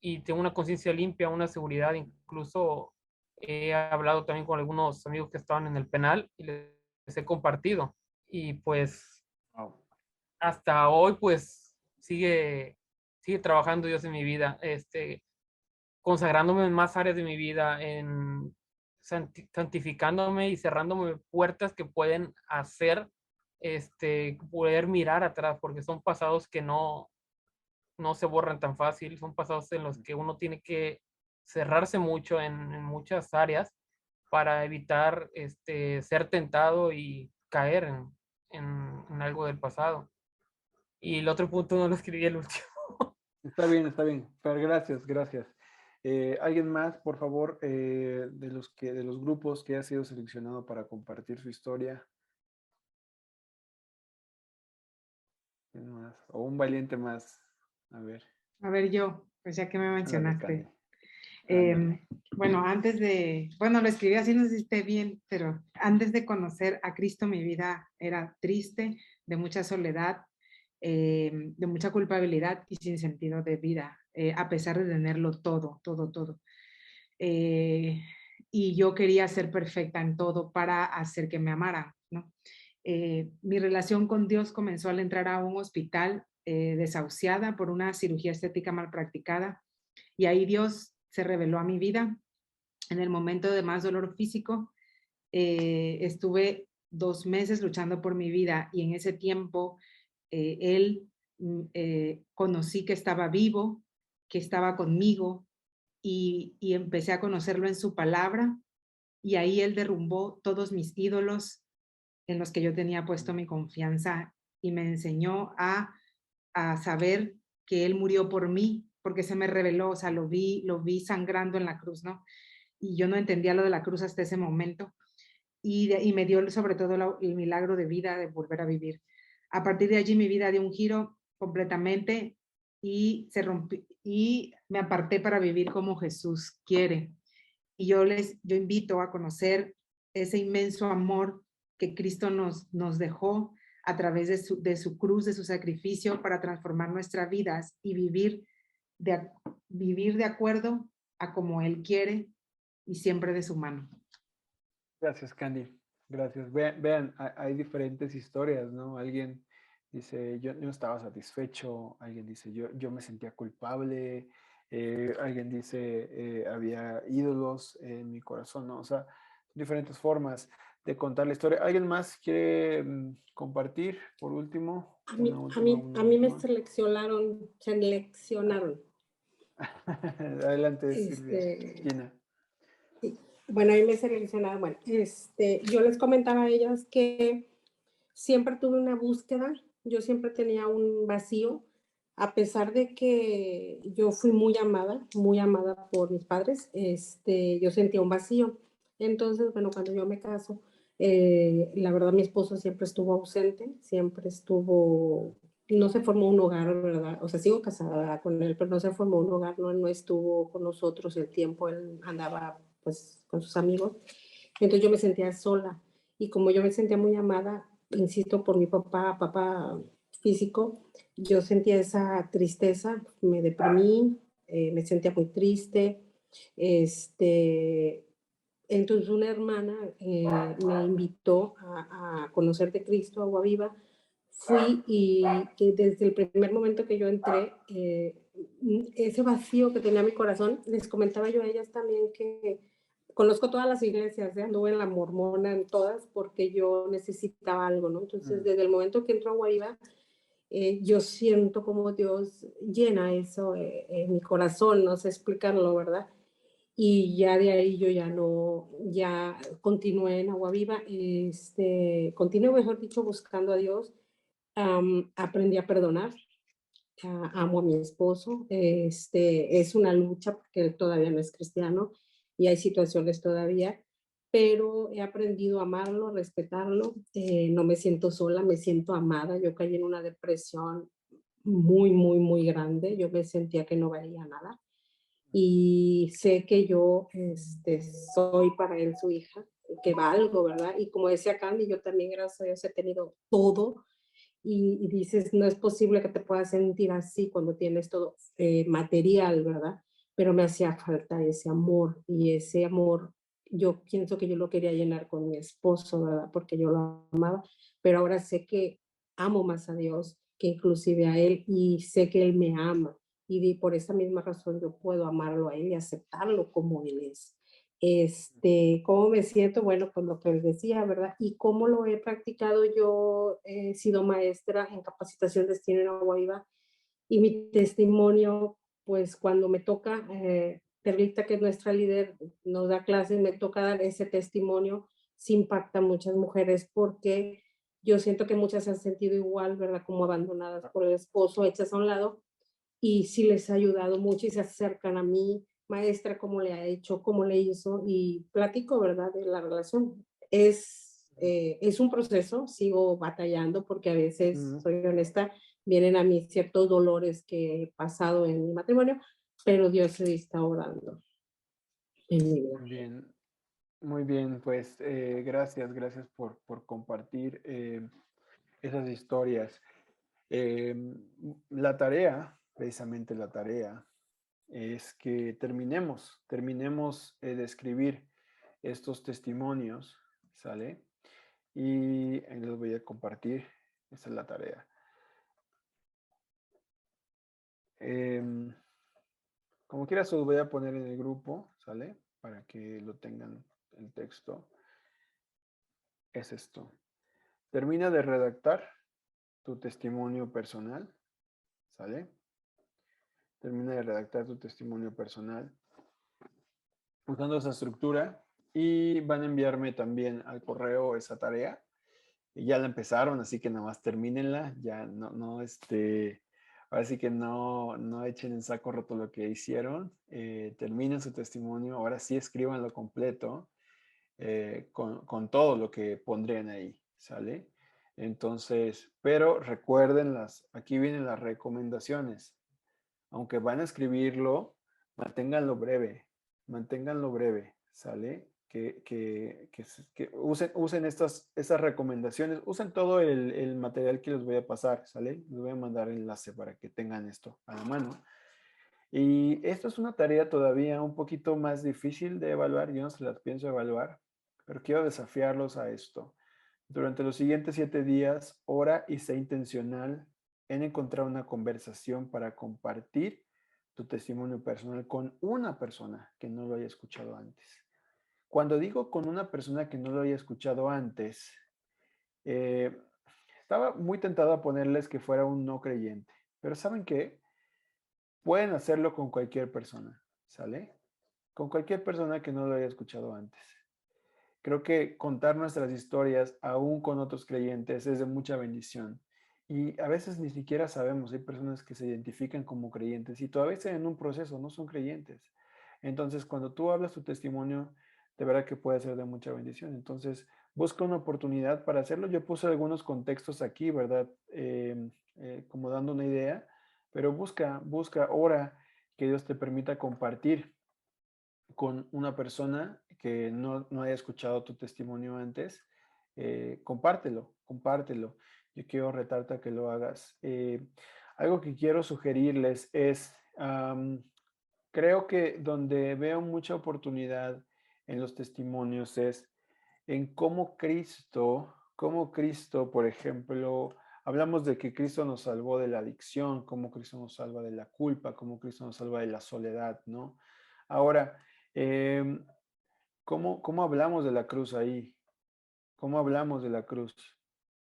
y tengo una conciencia limpia, una seguridad. Incluso he hablado también con algunos amigos que estaban en el penal y les he compartido. Y pues Wow. hasta hoy pues sigue trabajando Dios en mi vida, consagrándome en más áreas de mi vida, en santificándome y cerrándome puertas que pueden hacer poder mirar atrás, porque son pasados que no se borran tan fácil, son pasados en los que uno tiene que cerrarse mucho en muchas áreas para evitar ser tentado y caer en algo del pasado. Y el otro punto no lo escribí el último. Está bien, pero gracias, gracias. ¿Alguien más, por favor, de los grupos que ha sido seleccionado para compartir su historia? ¿Quién más? O un valiente más. A ver. A ver, yo, pues ya que me Ándale, mencionaste. Ándale. Bueno, lo escribí así, no sé si esté bien, pero antes de conocer a Cristo, mi vida era triste, de mucha soledad, de mucha culpabilidad y sin sentido de vida, a pesar de tenerlo todo, todo, todo. Y yo quería ser perfecta en todo para hacer que me amaran, ¿no? Mi relación con Dios comenzó al entrar a un hospital desahuciada por una cirugía estética mal practicada, y ahí Dios se reveló a mi vida. En el momento de más dolor físico, estuve 2 meses luchando por mi vida y en ese tiempo Él conocí que estaba vivo, que estaba conmigo y empecé a conocerlo en su palabra, y ahí Él derrumbó todos mis ídolos en los que yo tenía puesto mi confianza y me enseñó a saber que Él murió por mí, porque se me reveló, o sea, lo vi sangrando en la cruz, ¿no? Y yo no entendía lo de la cruz hasta ese momento. y me dio sobre todo el milagro de vida, de volver a vivir. A partir de allí mi vida dio un giro completamente y y me aparté para vivir como Jesús quiere. Y yo invito a conocer ese inmenso amor que Cristo nos dejó a través de su cruz, de su sacrificio, para transformar nuestras vidas y vivir de acuerdo a como Él quiere y siempre de su mano. Gracias, Candy. Gracias. Vean, hay diferentes historias, ¿no? Alguien dice, yo no estaba satisfecho. Alguien dice, yo me sentía culpable. Alguien dice, había ídolos en mi corazón, ¿no? O sea, diferentes formas de contar la historia. ¿Alguien más quiere compartir, por último? A mí me seleccionaron. Adelante, Silvia. Gina. Sí. Bueno, a mí me seleccionaron. Bueno, yo les comentaba a ellas que siempre tuve una búsqueda, yo siempre tenía un vacío, a pesar de que yo fui muy amada por mis padres, yo sentía un vacío. Entonces, bueno, cuando yo me caso, la verdad mi esposo siempre estuvo ausente, siempre estuvo, no se formó un hogar, ¿verdad? O sea, sigo casada, ¿verdad? Con él, pero no se formó un hogar, no estuvo con nosotros el tiempo, él andaba pues con sus amigos. Entonces yo me sentía sola y como yo me sentía muy amada, insisto, por mi papá físico, yo sentía esa tristeza, me deprimí, me sentía muy triste. Entonces una hermana me invitó a conocer de Cristo, Agua Viva. Fui y desde el primer momento que yo entré, ese vacío que tenía mi corazón, les comentaba yo a ellas también que conozco todas las iglesias, anduve en la Mormona, en todas, porque yo necesitaba algo, ¿no? Entonces, desde el momento que entro a Guaíba, yo siento como Dios llena eso en mi corazón, no sé explicarlo, ¿verdad? Y ya de ahí yo ya continué en Agua Viva, continué, mejor dicho, buscando a Dios. Aprendí a perdonar, amo a mi esposo, es una lucha porque él todavía no es cristiano y hay situaciones todavía, pero he aprendido a amarlo, a respetarlo, no me siento sola, me siento amada. Yo caí en una depresión muy grande, yo me sentía que no valía nada y sé que yo soy para él su hija, que valgo, ¿verdad? Y como decía Candy, yo también, gracias a Dios, he tenido todo y dices, no es posible que te puedas sentir así cuando tienes todo material, ¿verdad? Pero me hacía falta ese amor y ese amor, yo pienso que yo lo quería llenar con mi esposo, ¿verdad? Porque yo lo amaba, pero ahora sé que amo más a Dios que inclusive a Él y sé que Él me ama y por esa misma razón yo puedo amarlo a Él y aceptarlo como Él es. ¿Cómo me siento? Bueno, pues lo que les decía, ¿verdad? Y cómo lo he practicado, yo he sido maestra en capacitación de destino en Agua Viva y mi testimonio, pues cuando me toca, Perlita, que es nuestra líder, nos da clases, me toca dar ese testimonio, sí impacta a muchas mujeres porque yo siento que muchas se han sentido igual, ¿verdad? Como abandonadas por el esposo, hechas a un lado, y sí les ha ayudado mucho y se acercan a mí, maestra, cómo le ha hecho, cómo le hizo y platico, ¿verdad?, de la relación. Es un proceso, sigo batallando porque a veces, soy honesta, vienen a mí ciertos dolores que he pasado en mi matrimonio, pero Dios se está orando en mi vida. Bien, muy bien, pues gracias por compartir esas historias. La tarea, precisamente la tarea, es que terminemos de escribir estos testimonios, ¿sale? Y ahí los voy a compartir, esa es la tarea. Como quiera, se los voy a poner en el grupo, ¿sale? Para que lo tengan el texto. Es esto. Termina de redactar tu testimonio personal, ¿sale? Termina de redactar tu testimonio personal usando esa estructura y van a enviarme también al correo esa tarea. Y ya la empezaron, así que nada más termínenla, ya ahora sí que no echen en saco roto lo que hicieron, terminen su testimonio, ahora sí escríbanlo completo, con todo lo que pondrían ahí, ¿sale? Entonces, pero recuerden aquí vienen las recomendaciones. Aunque van a escribirlo, manténganlo breve, ¿sale? Que usen estas recomendaciones, usen todo el material que les voy a pasar, ¿sale? Les voy a mandar el enlace para que tengan esto a la mano. Y esto es una tarea todavía un poquito más difícil de evaluar, yo no se las pienso evaluar, pero quiero desafiarlos a esto. Durante los siguientes 7 días, ora y sé intencional en encontrar una conversación para compartir tu testimonio personal con una persona que no lo haya escuchado antes. Cuando digo con una persona que no lo haya escuchado antes, estaba muy tentado a ponerles que fuera un no creyente, pero ¿saben qué? Pueden hacerlo con cualquier persona, ¿sale? Con cualquier persona que no lo haya escuchado antes. Creo que contar nuestras historias, aún con otros creyentes, es de mucha bendición. Y a veces ni siquiera sabemos, hay personas que se identifican como creyentes y todavía están en un proceso, no son creyentes. Entonces, cuando tú hablas tu testimonio, de verdad que puede ser de mucha bendición. Entonces, busca una oportunidad para hacerlo. Yo puse algunos contextos aquí, ¿verdad? Como dando una idea, pero busca, ora que Dios te permita compartir con una persona que no haya escuchado tu testimonio antes, compártelo. Yo quiero retarte a que lo hagas. Algo que quiero sugerirles es, creo que donde veo mucha oportunidad en los testimonios es en cómo Cristo, por ejemplo, hablamos de que Cristo nos salvó de la adicción, cómo Cristo nos salva de la culpa, cómo Cristo nos salva de la soledad, ¿no? Ahora, Em, ¿cómo hablamos de la cruz ahí? ¿Cómo hablamos de la cruz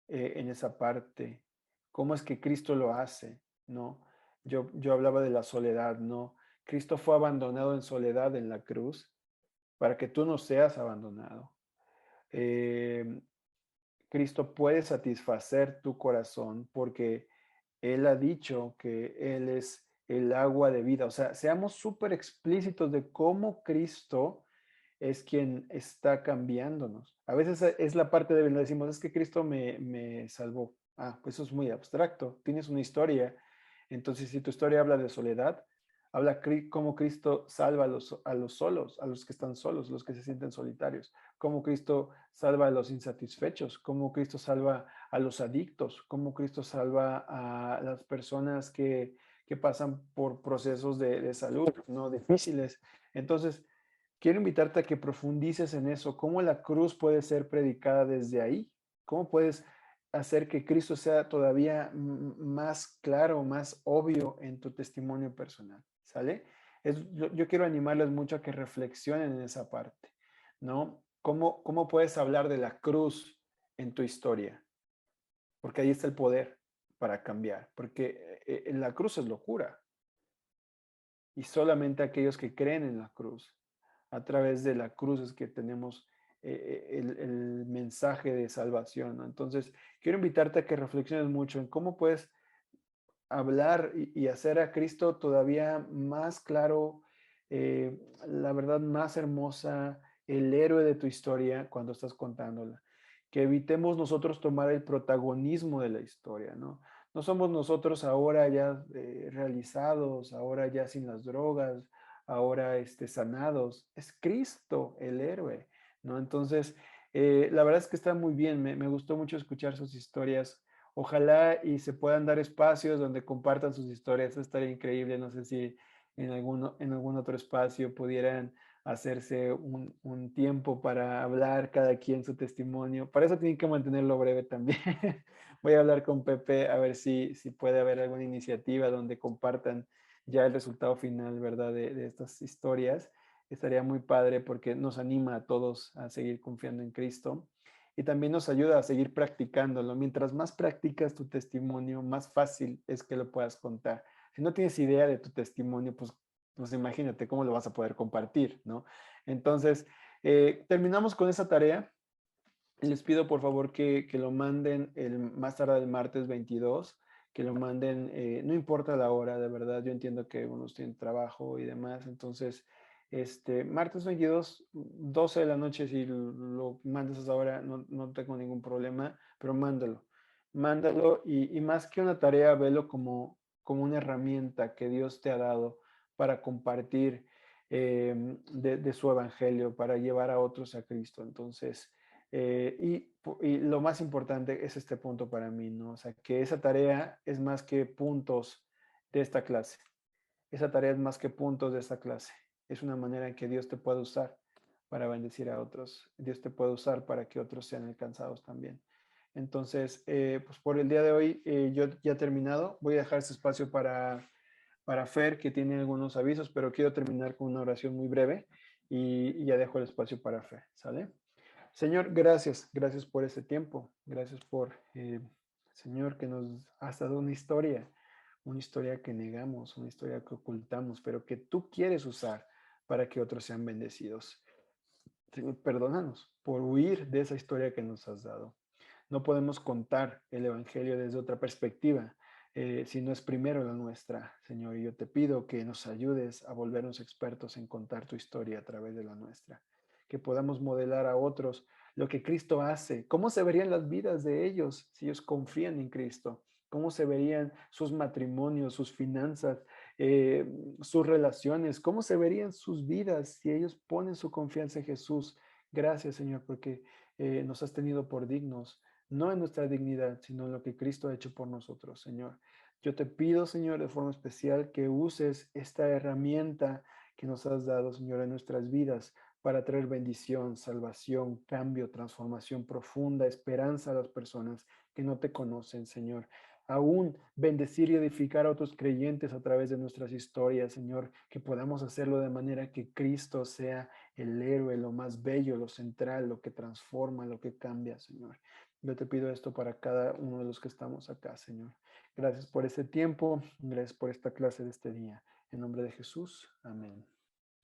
en esa parte? ¿Cómo es que Cristo lo hace? ¿No? Yo hablaba de la soledad, ¿no? Cristo fue abandonado en soledad en la cruz para que tú no seas abandonado. Em, Cristo puede satisfacer tu corazón porque Él ha dicho que Él es el agua de vida. O sea, seamos súper explícitos de cómo Cristo es quien está cambiándonos. A veces es la parte débil, decimos, es que Cristo me salvó. Ah, pues eso es muy abstracto. Tienes una historia. Entonces, si tu historia habla de soledad, habla cómo Cristo salva a los solos, a los que están solos, los que se sienten solitarios. Cómo Cristo salva a los insatisfechos. Cómo Cristo salva a los adictos. Cómo Cristo salva a las personas que pasan por procesos de salud no difíciles. Entonces, quiero invitarte a que profundices en eso, cómo la cruz puede ser predicada desde ahí, cómo puedes hacer que Cristo sea todavía más claro, más obvio en tu testimonio personal, ¿sale? Yo quiero animarles mucho a que reflexionen en esa parte, ¿no? ¿Cómo puedes hablar de la cruz en tu historia? Porque ahí está el poder para cambiar, porque la cruz es locura y solamente aquellos que creen en la cruz a través de la cruz es que tenemos el mensaje de salvación, ¿no? Entonces, quiero invitarte a que reflexiones mucho en cómo puedes hablar y hacer a Cristo todavía más claro, la verdad más hermosa, el héroe de tu historia cuando estás contándola. Que evitemos nosotros tomar el protagonismo de la historia, ¿no? No somos nosotros ahora ya realizados, ahora ya sin las drogas, ahora sanados. Es Cristo el héroe, ¿no? Entonces, la verdad es que está muy bien. Me gustó mucho escuchar sus historias. Ojalá y se puedan dar espacios donde compartan sus historias. Eso estaría increíble. No sé si en algún otro espacio pudieran hacerse un tiempo para hablar cada quien su testimonio. Para eso tienen que mantenerlo breve también. Voy a hablar con Pepe a ver si puede haber alguna iniciativa donde compartan ya el resultado final, ¿verdad? De estas historias. Estaría muy padre porque nos anima a todos a seguir confiando en Cristo y también nos ayuda a seguir practicándolo. Mientras más practicas tu testimonio, más fácil es que lo puedas contar. Si no tienes idea de tu testimonio, pues imagínate cómo lo vas a poder compartir, ¿no? Entonces, terminamos con esa tarea. Les pido por favor que lo manden más tarde el martes 22, que lo manden, no importa la hora, de verdad, yo entiendo que unos tienen trabajo y demás, entonces Martes 22, 12 de la noche, si lo mandas a esa hora, no tengo ningún problema, pero mándalo y más que una tarea, velo como una herramienta que Dios te ha dado para compartir de su evangelio, para llevar a otros a Cristo. Entonces, y lo más importante es este punto para mí, ¿no? O sea, que esa tarea es más que puntos de esta clase. Esa tarea es más que puntos de esta clase. Es una manera en que Dios te puede usar para bendecir a otros. Dios te puede usar para que otros sean alcanzados también. Entonces, pues por el día de hoy yo ya he terminado. Voy a dejar ese espacio para Fer, que tiene algunos avisos, pero quiero terminar con una oración muy breve y ya dejo el espacio para Fer. ¿Sale? Señor, gracias. Gracias por este tiempo. Gracias por, Señor, que nos has dado una historia que negamos, una historia que ocultamos, pero que tú quieres usar para que otros sean bendecidos. Señor, perdónanos por huir de esa historia que nos has dado. No podemos contar el Evangelio desde otra perspectiva, si no es primero la nuestra, Señor. Y yo te pido que nos ayudes a volvernos expertos en contar tu historia a través de la nuestra, que podamos modelar a otros lo que Cristo hace. ¿Cómo se verían las vidas de ellos si ellos confían en Cristo? ¿Cómo se verían sus matrimonios, sus finanzas, sus relaciones? ¿Cómo se verían sus vidas si ellos ponen su confianza en Jesús? Gracias, Señor, porque nos has tenido por dignos, no en nuestra dignidad, sino en lo que Cristo ha hecho por nosotros, Señor. Yo te pido, Señor, de forma especial que uses esta herramienta que nos has dado, Señor, en nuestras vidas para traer bendición, salvación, cambio, transformación profunda, esperanza a las personas que no te conocen, Señor. Aún bendecir y edificar a otros creyentes a través de nuestras historias, Señor, que podamos hacerlo de manera que Cristo sea el héroe, lo más bello, lo central, lo que transforma, lo que cambia, Señor. Yo te pido esto para cada uno de los que estamos acá, Señor. Gracias por este tiempo, gracias por esta clase de este día. En nombre de Jesús, amén.